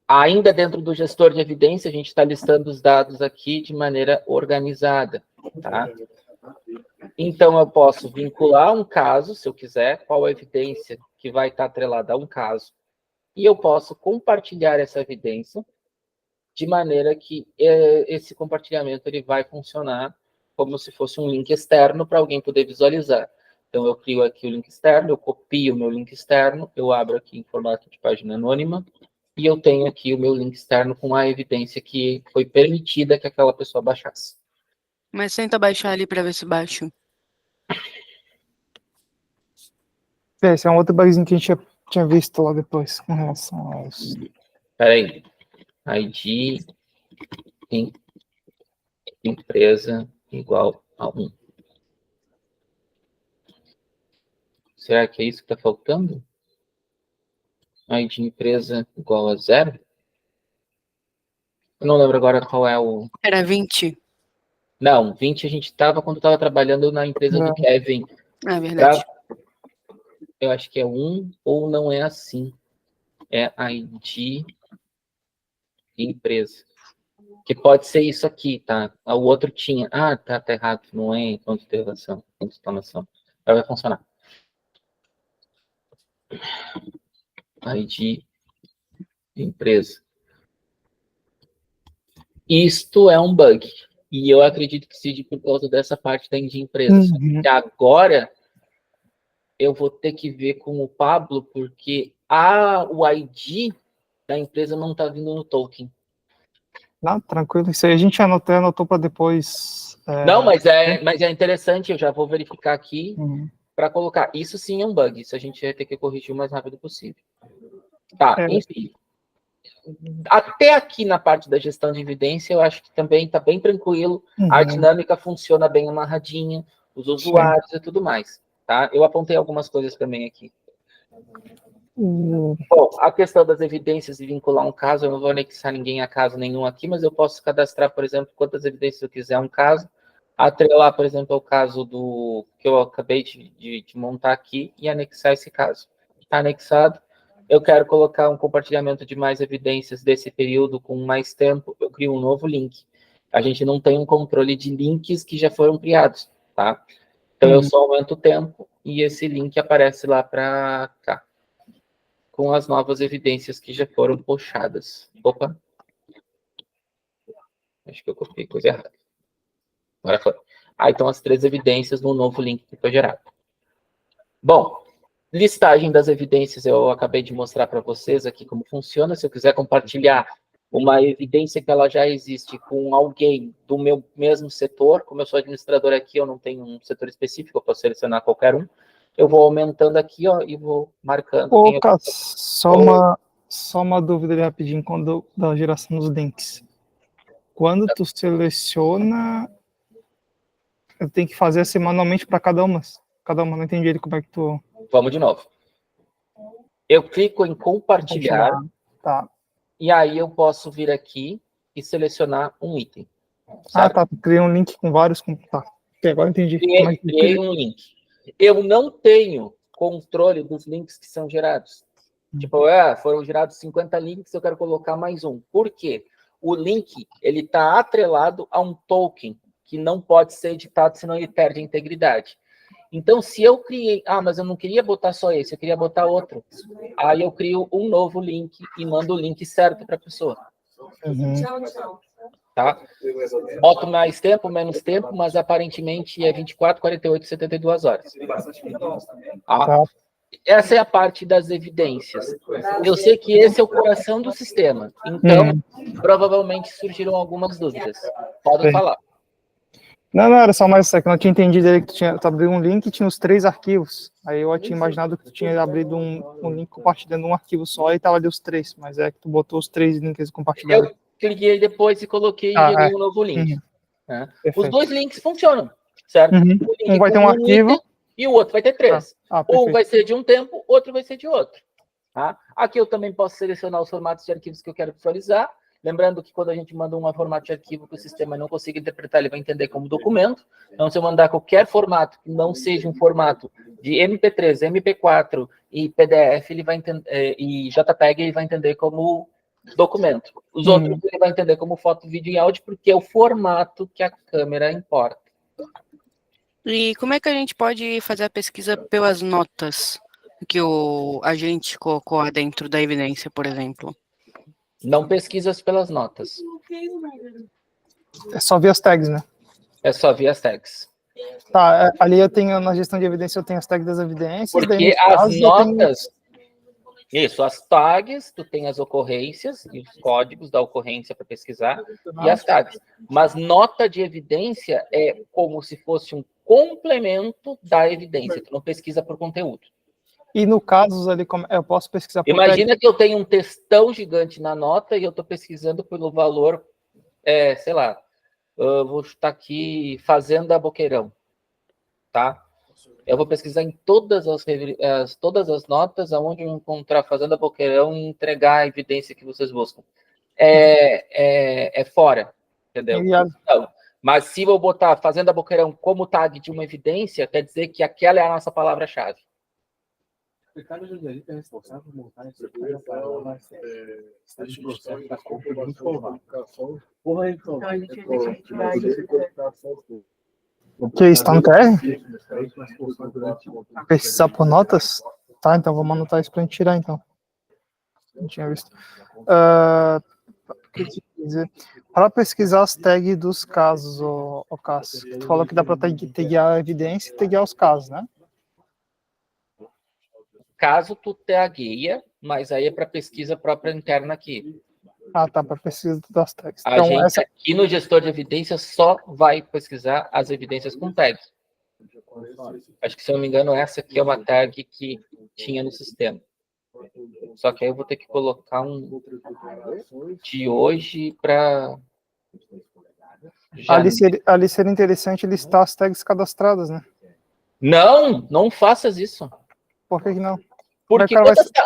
Speaker 1: Ainda dentro do gestor de evidência, a gente está listando os dados aqui de maneira organizada. Tá? Então, eu posso vincular um caso, se eu quiser, qual a evidência que vai estar atrelada a um caso. E eu posso compartilhar essa evidência de maneira que esse compartilhamento ele vai funcionar como se fosse um link externo para alguém poder visualizar. Então, eu crio aqui o link externo, eu copio o meu link externo, eu abro aqui em formato de página anônima, e eu tenho aqui o meu link externo com a evidência que foi permitida que aquela pessoa baixasse.
Speaker 3: Mas tenta baixar ali para ver se baixo.
Speaker 2: Esse é um outro bugzinho que a gente tinha visto lá depois, com relação aos...
Speaker 1: Peraí. ID empresa igual a 1. Será que é isso que está faltando? ID empresa igual a 0? Eu não lembro agora qual é o...
Speaker 3: Era 20.
Speaker 1: Não, 20 a gente estava quando estava trabalhando na empresa do Kevin.
Speaker 3: É verdade.
Speaker 1: Eu acho que é 1 ou não é assim. É ID empresa. Que pode ser isso aqui, tá? O outro tinha. Ah, tá errado. Não é ponto de interrogação. Ponto de exclamação. Vai funcionar. ID empresa. Isto é um bug. E eu acredito que seja por causa dessa parte da ID empresa. E agora eu vou ter que ver com o Pablo, porque o ID da empresa não está vindo no token.
Speaker 2: Não, tranquilo. Isso aí a gente anotou para depois...
Speaker 1: Não, mas é interessante, eu já vou verificar aqui para colocar. Isso sim é um bug, isso a gente vai ter que corrigir o mais rápido possível. Tá, enfim. até aqui na parte da gestão de evidência, eu acho que também está bem tranquilo, a dinâmica funciona bem amarradinha, os usuários e tudo mais, tá? Eu apontei algumas coisas também aqui. Bom, a questão das evidências e vincular um caso, eu não vou anexar ninguém a caso nenhum aqui, mas eu posso cadastrar, por exemplo, quantas evidências eu quiser um caso, atrelar, por exemplo, ao caso que eu acabei de montar aqui e anexar esse caso. Está anexado. Eu quero colocar um compartilhamento de mais evidências desse período com mais tempo, eu crio um novo link. A gente não tem um controle de links que já foram criados, tá? Então, eu só aumento o tempo e esse link aparece lá para cá, com as novas evidências que já foram puxadas. Opa! Acho que eu copiei coisa errada. Agora foi. Então, as 3 evidências no novo link que foi gerado. Bom, listagem das evidências, eu acabei de mostrar para vocês aqui como funciona. Se eu quiser compartilhar uma evidência que ela já existe com alguém do meu mesmo setor, como eu sou administrador aqui, eu não tenho um setor específico, eu posso selecionar qualquer um. Eu vou aumentando aqui, ó, e vou marcando.
Speaker 2: Só uma dúvida ali rapidinho, da geração dos links. Quando tu seleciona, eu tenho que fazer assim manualmente para cada uma. Não entendi ele como é que tu...
Speaker 1: Vamos de novo. Eu clico em compartilhar.
Speaker 2: Tá.
Speaker 1: E aí eu posso vir aqui e selecionar um item.
Speaker 2: Certo? Tá. Tu cria um link com vários... Tá. Agora eu entendi.
Speaker 1: Criei um link. Eu não tenho controle dos links que são gerados. Tipo, foram gerados 50 links, eu quero colocar mais um. Por quê? O link, ele está atrelado a um token que não pode ser editado, senão ele perde a integridade. Então, se eu criei... mas eu não queria botar só esse, eu queria botar outro. Aí eu crio um novo link e mando o link certo para a pessoa. Tá? Boto mais tempo, menos tempo, mas aparentemente é 24, 48, 72 horas. Essa é a parte das evidências. Eu sei que esse é o coração do sistema. Então, provavelmente surgiram algumas dúvidas. Podem falar.
Speaker 2: Não, era só mais isso, que eu não tinha entendido aí que tu abriu um link e tinha os 3 arquivos. Aí eu tinha imaginado que tu tinha abrido um link compartilhando um arquivo só e tava ali os 3, mas é que tu botou os 3 links compartilhados.
Speaker 1: Eu cliquei depois e coloquei e gerei um novo link. Os 2 links funcionam, certo?
Speaker 2: Um vai ter um arquivo
Speaker 1: e o outro vai ter 3. Um vai ser de um tempo, outro vai ser de outro. Tá? Aqui eu também posso selecionar os formatos de arquivos que eu quero visualizar. Lembrando que quando a gente manda um formato de arquivo que o sistema não consiga interpretar, ele vai entender como documento. Então, se eu mandar qualquer formato que não seja um formato de MP3, MP4 e PDF, ele vai entender, e JPEG, ele vai entender como documento. Os outros ele vai entender como foto, vídeo e áudio, porque é o formato que a câmera importa.
Speaker 3: E como é que a gente pode fazer a pesquisa pelas notas que o agente colocou dentro da evidência, por exemplo?
Speaker 1: Não pesquisas pelas notas.
Speaker 2: É só via as tags, né?
Speaker 1: É só via as tags.
Speaker 2: Tá, ali eu tenho, na gestão de evidência, eu tenho as tags das evidências.
Speaker 1: Porque as notas... Isso, as tags, tu tem as ocorrências e os códigos da ocorrência para pesquisar e as tags. Mas nota de evidência é como se fosse um complemento da evidência. Tu não pesquisa por conteúdo.
Speaker 2: E no caso ali, eu posso pesquisar por
Speaker 1: Imagina tag. Que eu tenho um textão gigante na nota e eu estou pesquisando pelo valor, sei lá, eu vou chutar aqui Fazenda Boqueirão, tá? Eu vou pesquisar em todas as notas aonde eu encontrar Fazenda Boqueirão e entregar a evidência que vocês buscam. É fora, entendeu? Então, mas se eu botar Fazenda Boqueirão como tag de uma evidência, quer dizer que aquela é a nossa palavra-chave. O Ricardo José é responsável por montar esse processo da compra de informação. Porra, então.
Speaker 2: O que isso? Tá no TR? Pesquisar por notas? Tá, então vamos anotar isso pra gente tirar, então. Não tinha visto. O que eu te dizer? Para pesquisar as tags dos casos, o Cássio, tu falou que dá para taguear a evidência e taguear os casos, né?
Speaker 1: Caso tu tagueia, mas aí é para pesquisa própria interna aqui.
Speaker 2: Tá, para pesquisa das tags.
Speaker 1: A gente aqui no gestor de evidências só vai pesquisar as evidências com tags. Acho que, se eu não me engano, essa aqui é uma tag que tinha no sistema. Só que aí eu vou ter que colocar um de hoje para
Speaker 2: Ali seria interessante listar as tags cadastradas, né?
Speaker 1: Não faças isso.
Speaker 2: Por que não?
Speaker 1: Porque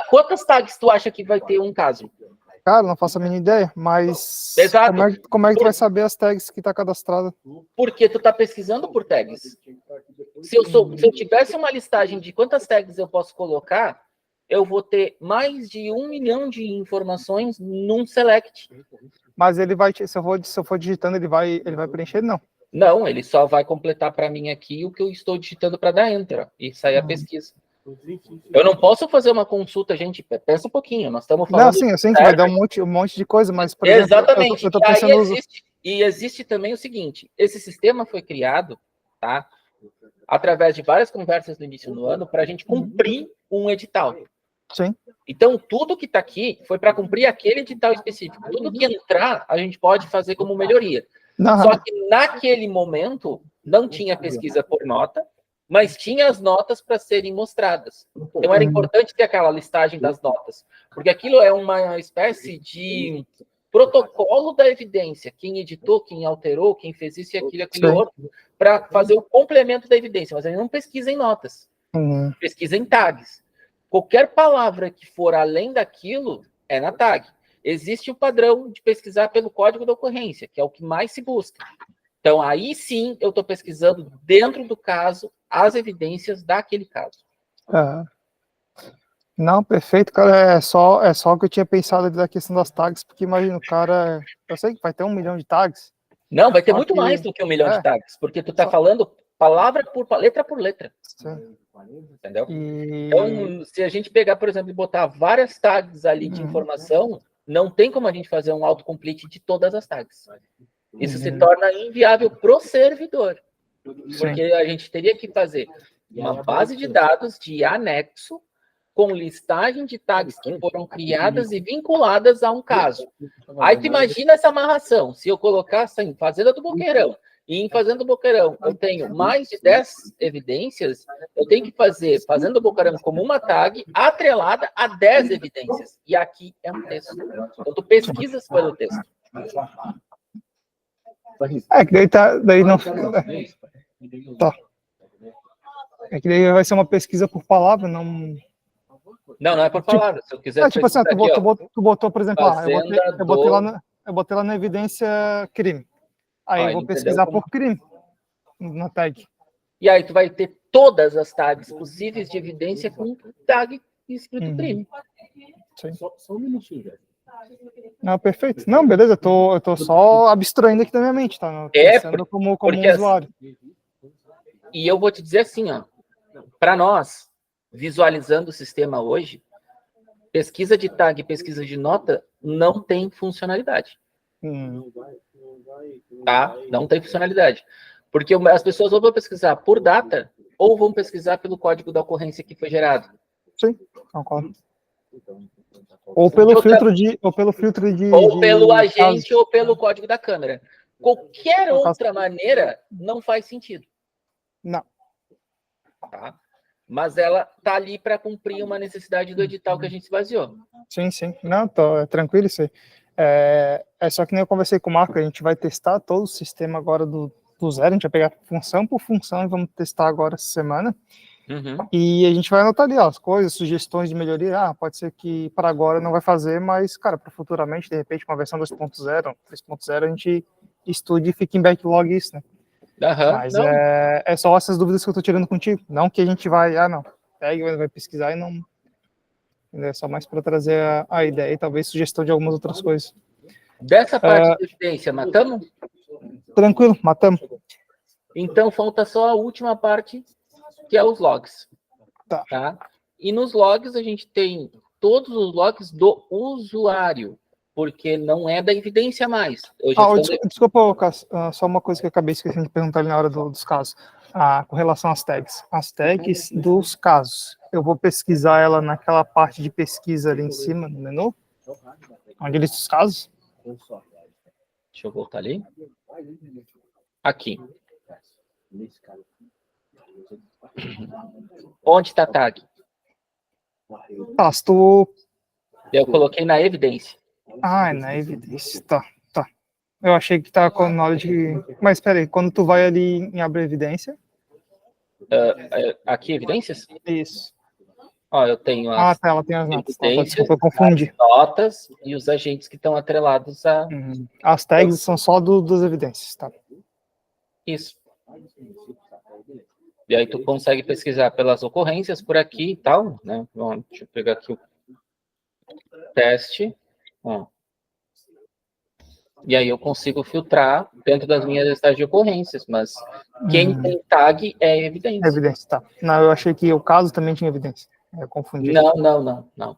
Speaker 1: quantas tags tu acha que vai ter um caso?
Speaker 2: Cara, não faço a mínima ideia, mas
Speaker 1: Exato.
Speaker 2: como é que tu vai saber as tags que tá cadastrada?
Speaker 1: Porque tu tá pesquisando por tags. Se eu tivesse uma listagem de quantas tags eu posso colocar, eu vou ter mais de 1 milhão de informações num select.
Speaker 2: Mas ele vai, se eu for digitando, ele vai preencher? Não.
Speaker 1: Não, ele só vai completar para mim aqui o que eu estou digitando para dar enter, e sair a pesquisa. Eu não posso fazer uma consulta, gente, pensa um pouquinho, nós estamos falando...
Speaker 2: Não, sim, eu sei que vai dar um monte de coisa, mas, por exemplo,
Speaker 1: exatamente,
Speaker 2: eu tô pensando...
Speaker 1: e existe também o seguinte, esse sistema foi criado, tá, através de várias conversas no início do ano, para a gente cumprir um edital.
Speaker 2: Sim.
Speaker 1: Então, tudo que está aqui foi para cumprir aquele edital específico. Tudo que entrar, a gente pode fazer como melhoria. Não. Só que naquele momento, não tinha pesquisa por nota, mas tinha as notas para serem mostradas. Então, era importante ter aquela listagem das notas, porque aquilo é uma espécie de protocolo da evidência. Quem editou, quem alterou, quem fez isso e aquilo outro, para fazer o complemento da evidência. Mas ele não pesquisa em notas, pesquisa em tags. Qualquer palavra que for além daquilo é na tag. Existe o padrão de pesquisar pelo código da ocorrência, que é o que mais se busca. Então, aí sim, eu estou pesquisando dentro do caso as evidências daquele caso.
Speaker 2: Não, perfeito, cara. É só o que eu tinha pensado da questão das tags, porque imagina, o cara... Eu sei que vai ter 1 milhão de tags.
Speaker 1: Não, vai ter muito mais do que 1 milhão de tags, porque tu está falando palavra por letra por letra. Sim. Entendeu? Então, se a gente pegar, por exemplo, e botar várias tags ali de informação, não tem como a gente fazer um autocomplete de todas as tags. Isso se torna inviável pro servidor. Porque a gente teria que fazer uma base de dados de anexo com listagem de tags que foram criadas e vinculadas a um caso. Aí tu imagina essa amarração. Se eu colocasse em Fazenda do Boqueirão, e em Fazenda do Boqueirão eu tenho mais de 10 evidências, eu tenho que fazer Fazenda do Boqueirão como uma tag atrelada a 10 evidências. E aqui é um texto. Então tu pesquisas pelo texto.
Speaker 2: É que daí não... Tá. É que daí vai ser uma pesquisa por palavra, não...
Speaker 1: Não é por palavra. Se eu quiser...
Speaker 2: tipo assim, tu botou, por exemplo, eu botei lá na evidência crime. Aí eu vou pesquisar por crime na tag.
Speaker 1: E aí tu vai ter todas as tags possíveis de evidência com tag escrito crime.
Speaker 2: Sim. Só um minutinho, velho. Não, perfeito. Não, beleza, eu tô só abstraindo aqui da minha mente, tá? Pensando como um usuário.
Speaker 1: E eu vou te dizer assim, ó, para nós, visualizando o sistema hoje, pesquisa de tag e pesquisa de nota não tem funcionalidade. Tá? Não tem funcionalidade. Porque as pessoas ou vão pesquisar por data ou vão pesquisar pelo código da ocorrência que foi gerado.
Speaker 2: Sim, concordo. Ou pelo filtro de... Ou
Speaker 1: pelo agente ou pelo código da câmera. Qualquer outra maneira não faz sentido.
Speaker 2: Não.
Speaker 1: Tá? Mas ela tá ali para cumprir uma necessidade do edital que a gente se baseou.
Speaker 2: Sim. Não, tô tranquilo isso aí. É só que nem eu conversei com o Marco, a gente vai testar todo o sistema agora do zero, a gente vai pegar função por função e vamos testar agora essa semana. E a gente vai anotar ali, ó, as coisas, sugestões de melhoria. Pode ser que para agora não vai fazer, mas, cara, para futuramente, de repente, uma versão 2.0, 3.0, a gente estude e fique em backlog isso, né? Mas é só essas dúvidas que eu tô tirando contigo. Não que a gente vai, vai pesquisar e não... É só mais para trazer a ideia e talvez sugestão de algumas outras coisas.
Speaker 1: Dessa parte de evidência, matamos?
Speaker 2: Tranquilo, matamos.
Speaker 1: Então, falta só a última parte, que é os logs. Tá? E nos logs, a gente tem todos os logs do usuário, porque não é da evidência mais.
Speaker 2: Desculpa, Lucas, só uma coisa que eu acabei esquecendo de perguntar ali na hora dos casos. Com relação às tags. As tags dos casos. Eu vou pesquisar ela naquela parte de pesquisa ali em cima no menu, onde lista os casos.
Speaker 1: Deixa eu voltar ali. Aqui. Onde está a tag?
Speaker 2: Tá, se tu...
Speaker 1: Eu coloquei na evidência.
Speaker 2: Ah, é na evidência. Tá. Eu achei que tá na hora de... Mas espera aí, quando tu vai ali em abrir evidência...
Speaker 1: Aqui, evidências?
Speaker 2: Isso.
Speaker 1: Ó, eu tenho
Speaker 2: Ah,
Speaker 1: as
Speaker 2: tá, ela tem as notas. Tá,
Speaker 1: evidências,
Speaker 2: desculpa, eu confundi.
Speaker 1: as notas e os agentes que estão atrelados a
Speaker 2: As tags são só das evidências, tá?
Speaker 1: isso. E aí tu consegue pesquisar pelas ocorrências por aqui e tal, né? Bom, deixa eu pegar aqui o teste. Ó. E aí eu consigo filtrar dentro das minhas listas de ocorrências, mas quem tem tag é evidência.
Speaker 2: Evidência, tá. Não, eu achei que o caso também tinha evidência. Eu confundi.
Speaker 1: Não.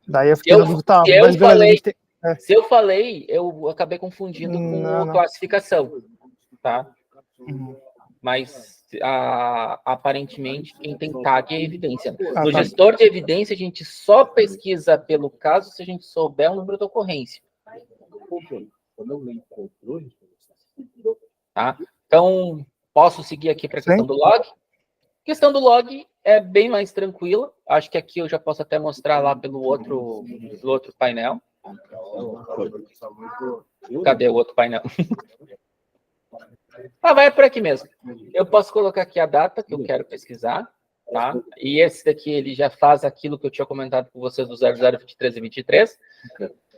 Speaker 2: Daí eu fiquei na dúvida, tá, mas beleza, a gente tem...
Speaker 1: Se eu falei, eu acabei confundindo com a classificação, tá? Mas aparentemente quem tem tag é evidência. No gestor de evidência, a gente só pesquisa pelo caso se a gente souber o número da ocorrência. Tá? Então, posso seguir aqui para a questão do log? A questão do log é bem mais tranquila. Acho que aqui eu já posso até mostrar lá pelo outro painel. Cadê o outro painel? Vai por aqui mesmo. Eu posso colocar aqui a data que eu quero pesquisar, tá? E esse daqui, ele já faz aquilo que eu tinha comentado com vocês do 0023 e 23,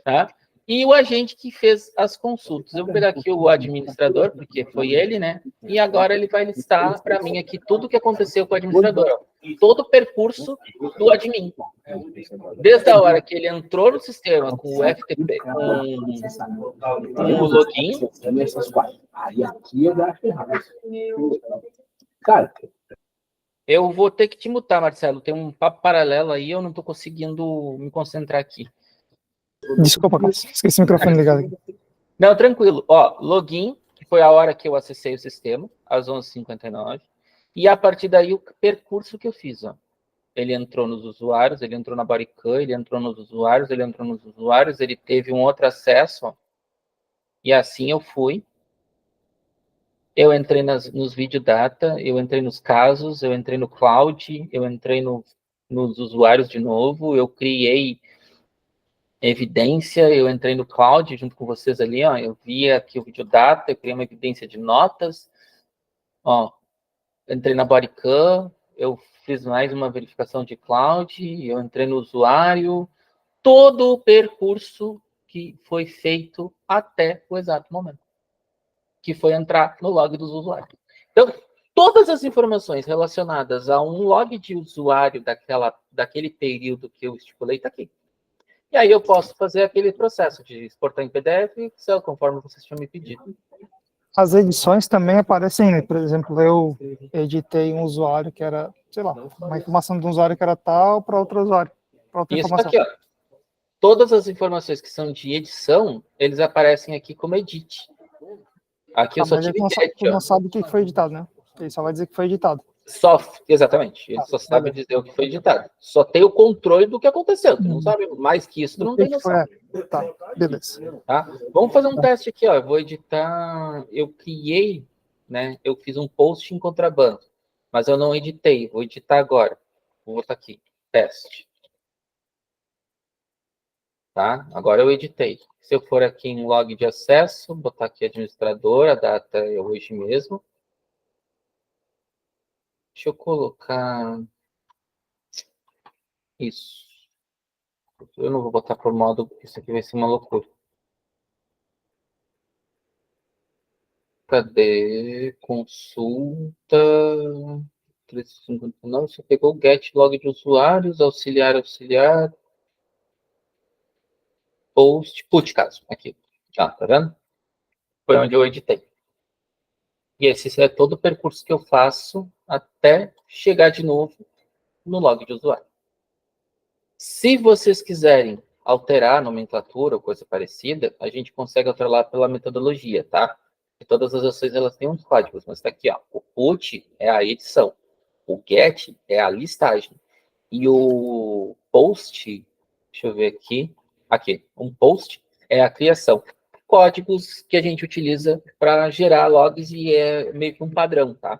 Speaker 1: tá? E o agente que fez as consultas. Eu vou pegar aqui o administrador, porque foi ele, né? E agora ele vai listar para mim aqui tudo o que aconteceu com o administrador. Todo o percurso do admin. Desde a hora que ele entrou no sistema com o FTP, com o login. Cara, eu vou ter que te mutar, Marcelo. Tem um papo paralelo aí, eu não estou conseguindo me concentrar aqui.
Speaker 2: Desculpa, cara. Esqueci o microfone ligado aqui.
Speaker 1: Não, tranquilo. Ó, login, que foi a hora que eu acessei o sistema, às 11h59. E a partir daí, o percurso que eu fiz, ó. Ele entrou nos usuários, ele entrou na Bodycam, ele entrou nos usuários, ele teve um outro acesso, ó. E assim eu fui. Eu entrei nos videodata, eu entrei nos casos, eu entrei no cloud, eu entrei nos usuários de novo, eu criei evidência, eu entrei no cloud junto com vocês ali, ó, eu vi aqui o videodata, eu criei uma evidência de notas, ó, entrei na Bodycam, eu fiz mais uma verificação de cloud, eu entrei no usuário, todo o percurso que foi feito até o exato momento, que foi entrar no log dos usuários. Então, todas as informações relacionadas a um log de usuário daquele período que eu estipulei está aqui. E aí eu posso fazer aquele processo de exportar em PDF e Excel, conforme vocês tinham me pedido.
Speaker 2: As edições também aparecem, né? Por exemplo, eu editei um usuário que era, sei lá, uma informação de um usuário que era tal para outro usuário, para outra
Speaker 1: Isso
Speaker 2: informação.
Speaker 1: aqui, ó. Todas as informações que são de edição, eles aparecem aqui como edit. Aqui eu só tive
Speaker 2: ele não sabe o que foi editado, né? Ele só vai dizer que foi editado.
Speaker 1: Exatamente. Ele só sabe dizer o que foi editado. Só tem o controle do que aconteceu. Tu não sabe mais que isso, tu não tem noção.
Speaker 2: Tá, beleza.
Speaker 1: Tá? Vamos fazer um teste aqui, ó. Eu vou editar. Eu criei, né? Eu fiz um post em contrabando, mas eu não editei. Vou editar agora. Vou botar aqui. Teste. Tá? Agora eu editei. Se eu for aqui em log de acesso, botar aqui administrador, a data é hoje mesmo. Deixa eu colocar isso. Eu não vou botar por modo, porque isso aqui vai ser uma loucura. Cadê? Consulta. 359. Você pegou o get log de usuários, auxiliar. Post, put caso. Aqui. Tá vendo? Foi onde eu editei. E esse é todo o percurso que eu faço até chegar de novo no log de usuário. Se vocês quiserem alterar a nomenclatura ou coisa parecida, a gente consegue alterar pela metodologia, tá? E todas as ações elas têm uns códigos, mas tá aqui, ó. O put é a edição, o get é a listagem e o post, deixa eu ver aqui, um post é a criação. Códigos que a gente utiliza para gerar logs e é meio que um padrão, tá?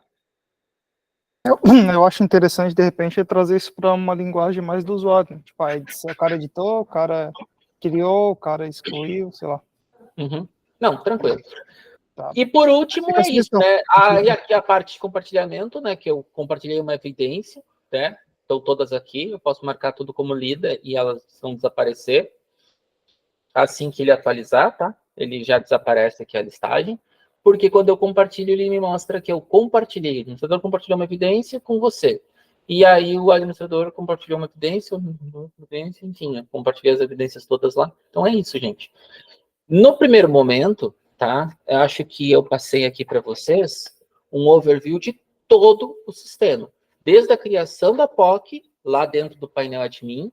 Speaker 2: Eu acho interessante, de repente, trazer isso para uma linguagem mais do usuário. Né? Tipo, o cara editou, o cara criou, o cara excluiu, sei lá.
Speaker 1: Uhum. Não, tranquilo.
Speaker 2: Tá.
Speaker 1: E por último
Speaker 2: Fica
Speaker 1: é
Speaker 2: essa
Speaker 1: isso,
Speaker 2: questão.
Speaker 1: né? E aqui a parte de compartilhamento, né? Que eu compartilhei uma evidência, né? Estão todas aqui, eu posso marcar tudo como lida e elas vão desaparecer assim que ele atualizar, tá? Ele já desaparece aqui a listagem, porque quando eu compartilho, ele me mostra que eu compartilhei. O administrador compartilhou uma evidência com você. E aí o administrador compartilhou uma evidência, enfim, eu compartilhei as evidências todas lá. Então é isso, gente. No primeiro momento, tá? Eu acho que eu passei aqui para vocês um overview de todo o sistema, desde a criação da POC lá dentro do painel admin,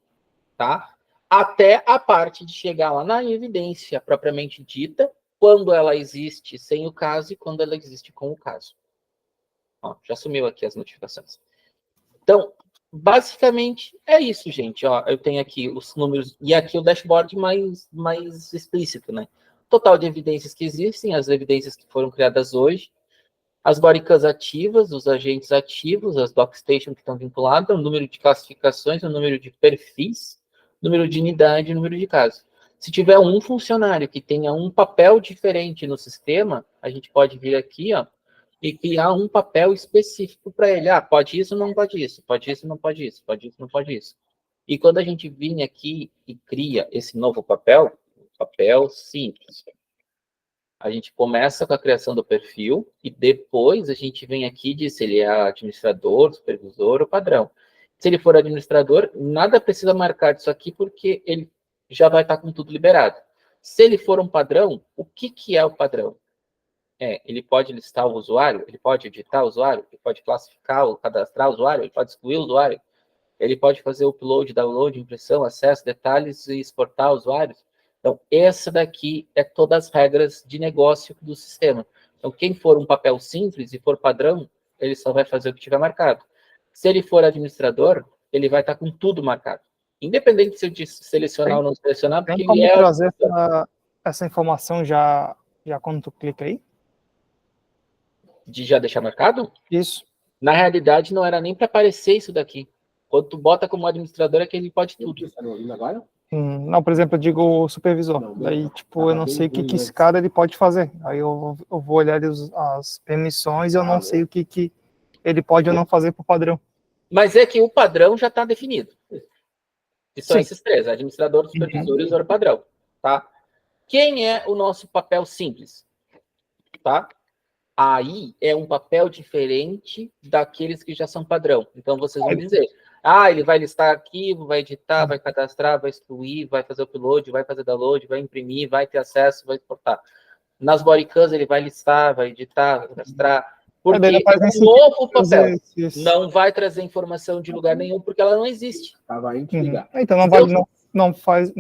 Speaker 1: tá? Até a parte de chegar lá na evidência propriamente dita, quando ela existe sem o caso e quando ela existe com o caso. Ó, já sumiu aqui as notificações. Então, basicamente é isso, gente. Ó, eu tenho aqui os números e aqui o dashboard mais explícito, né? Total de evidências que existem, as evidências que foram criadas hoje, as bodycams ativas, os agentes ativos, as dockstation que estão vinculadas, o número de classificações, o número de perfis, número de unidade e número de casos. Se tiver um funcionário que tenha um papel diferente no sistema, a gente pode vir aqui, ó, e criar um papel específico para ele. Ah, pode isso, não pode isso, pode isso, não pode isso, pode isso, não pode isso. E quando a gente vir aqui e cria esse novo papel simples, a gente começa com a criação do perfil e depois a gente vem aqui e diz se ele é administrador, supervisor ou padrão. Se ele for administrador, nada precisa marcar disso aqui porque ele já vai estar com tudo liberado. Se ele for um padrão, o que é o padrão? Ele pode listar o usuário, ele pode editar o usuário, ele pode classificar ou cadastrar o usuário, ele pode excluir o usuário, ele pode fazer upload, download, impressão, acesso, detalhes e exportar usuários. Então, essa daqui é todas as regras de negócio do sistema. Então, quem for um papel simples e for padrão, ele só vai fazer o que tiver marcado. Se ele for administrador, ele vai estar com tudo marcado. Independente se eu selecionar ou não selecionar, porque
Speaker 2: Tem como
Speaker 1: ele é
Speaker 2: trazer essa informação já quando tu clica aí?
Speaker 1: De já deixar marcado?
Speaker 2: Isso.
Speaker 1: Na realidade, não era nem para aparecer isso daqui. Quando tu bota como administrador, é que ele pode tudo.
Speaker 2: Não, por exemplo, eu digo o supervisor. Daí, tipo, eu não sei o que esse cara ele pode fazer. Aí eu vou olhar as permissões e eu não sei o que ele pode ou não fazer por padrão.
Speaker 1: Mas é que o padrão já está definido. E são
Speaker 2: Sim.
Speaker 1: esses três, administrador, supervisor e usuário padrão. Tá? Quem é o nosso papel simples? Tá? Aí é um papel diferente daqueles que já são padrão. Então, vocês vão dizer, ele vai listar arquivo, vai editar, vai cadastrar, vai excluir, vai fazer upload, vai fazer download, vai imprimir, vai ter acesso, vai exportar. Nas bodycams, ele vai listar, vai editar, vai cadastrar. Porque o novo papel não vai trazer informação de lugar nenhum, porque ela não existe.
Speaker 2: Então, não faz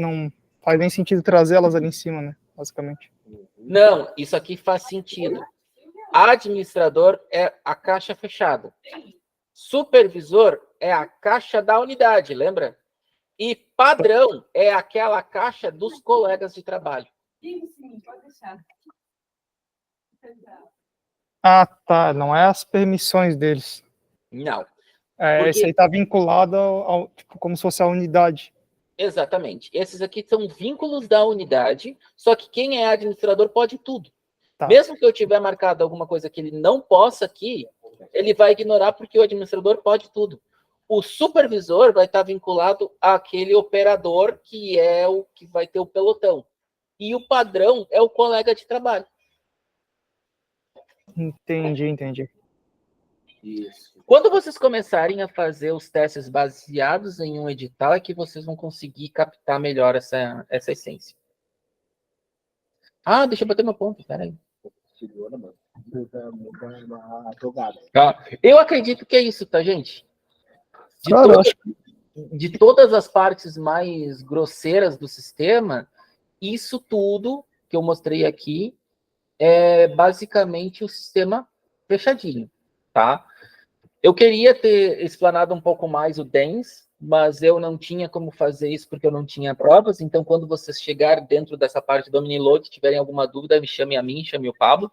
Speaker 2: nem sentido trazê-las ali em cima, né? Basicamente.
Speaker 1: Não, isso aqui faz sentido. Administrador é a caixa fechada. Supervisor é a caixa da unidade, lembra? E padrão é aquela caixa dos colegas de trabalho.
Speaker 4: Sim, pode deixar.
Speaker 2: Ah, tá. Não é as permissões deles.
Speaker 1: Não.
Speaker 2: Esse aí está vinculado tipo, como se fosse a unidade.
Speaker 1: Exatamente. Esses aqui são vínculos da unidade, só que quem é administrador pode tudo. Tá. Mesmo que eu tiver marcado alguma coisa que ele não possa aqui, ele vai ignorar porque o administrador pode tudo. O supervisor vai estar vinculado àquele operador que é o que vai ter o pelotão. E o padrão é o colega de trabalho.
Speaker 2: Entendi.
Speaker 1: Isso. Quando vocês começarem a fazer os testes baseados em um edital, é que vocês vão conseguir captar melhor essa essência. Deixa eu bater meu ponto, peraí. Eu acredito que é isso, tá, gente? De todas as partes mais grosseiras do sistema, isso tudo que eu mostrei aqui é basicamente o sistema fechadinho, tá? Eu queria ter explanado um pouco mais o DENS, mas eu não tinha como fazer isso porque eu não tinha provas, então quando vocês chegarem dentro dessa parte do Omniload, tiverem alguma dúvida, me chamem a mim, chame o Pablo.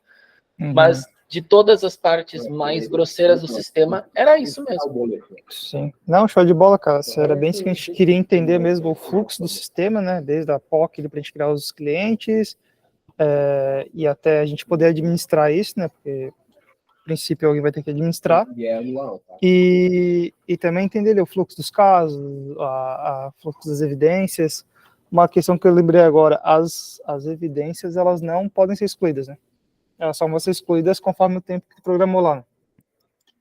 Speaker 1: Mas de todas as partes mais grosseiras do sistema, era isso mesmo.
Speaker 2: Sim. Não, show de bola, cara. Era bem isso que a gente queria entender mesmo, o fluxo do sistema, né? Desde a POC para a gente criar os clientes, e até a gente poder administrar isso, né? Porque, a princípio, alguém vai ter que administrar. E também entender o fluxo dos casos, a fluxo das evidências. Uma questão que eu lembrei agora, as evidências, elas não podem ser excluídas, né? Elas só vão ser excluídas conforme o tempo que programou lá.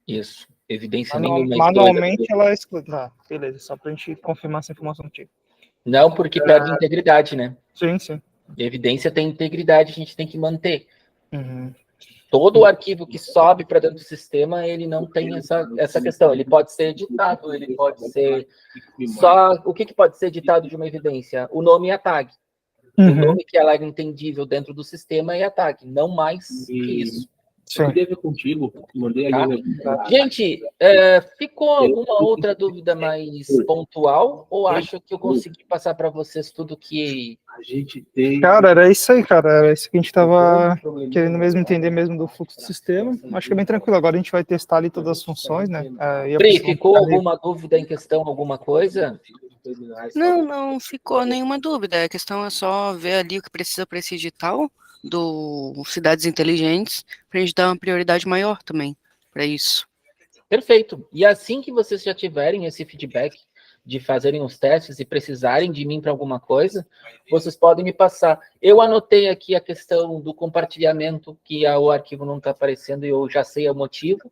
Speaker 1: Isso. Evidência nenhuma.
Speaker 2: Manualmente ela é excluída. Beleza, só pra gente confirmar essa informação antiga.
Speaker 1: Não, porque perde integridade, né?
Speaker 2: Sim.
Speaker 1: Evidência tem integridade, a gente tem que manter.
Speaker 2: Uhum.
Speaker 1: Todo o arquivo que sobe para dentro do sistema, ele não tem essa questão. Ele pode ser editado, ele pode ser só... O que pode ser editado de uma evidência? O nome e a tag. O nome que ela é entendível dentro do sistema é a tag, não mais que isso.
Speaker 5: Eu queria ver contigo, mandei ali.
Speaker 1: Gente, ficou alguma outra dúvida mais pontual? Ou acho que eu consegui passar para vocês tudo que...
Speaker 5: A gente tem...
Speaker 2: Cara, era isso aí, cara. Era isso que a gente tava querendo mesmo entender mesmo do fluxo do sistema. Acho que é bem tranquilo. Agora a gente vai testar ali todas as funções, né?
Speaker 1: Pri, ficou alguma dúvida em questão, alguma coisa?
Speaker 3: Não ficou nenhuma dúvida. A questão é só ver ali o que precisa para esse edital do Cidades Inteligentes, para a gente dar uma prioridade maior também para isso.
Speaker 1: Perfeito. E assim que vocês já tiverem esse feedback de fazerem os testes e precisarem de mim para alguma coisa, vocês podem me passar. Eu anotei aqui a questão do compartilhamento, que o arquivo não está aparecendo e eu já sei o motivo,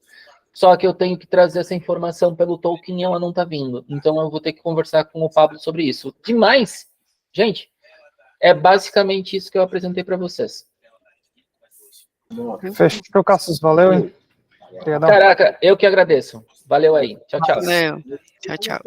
Speaker 1: só que eu tenho que trazer essa informação pelo token e ela não está vindo. Então eu vou ter que conversar com o Pablo sobre isso. Demais! Gente, é basicamente isso que eu apresentei para vocês.
Speaker 2: Fechou, Cassius. Valeu, hein? Obrigadão.
Speaker 1: Caraca, eu que agradeço. Valeu aí. Tchau, tchau.
Speaker 3: Valeu. Tchau.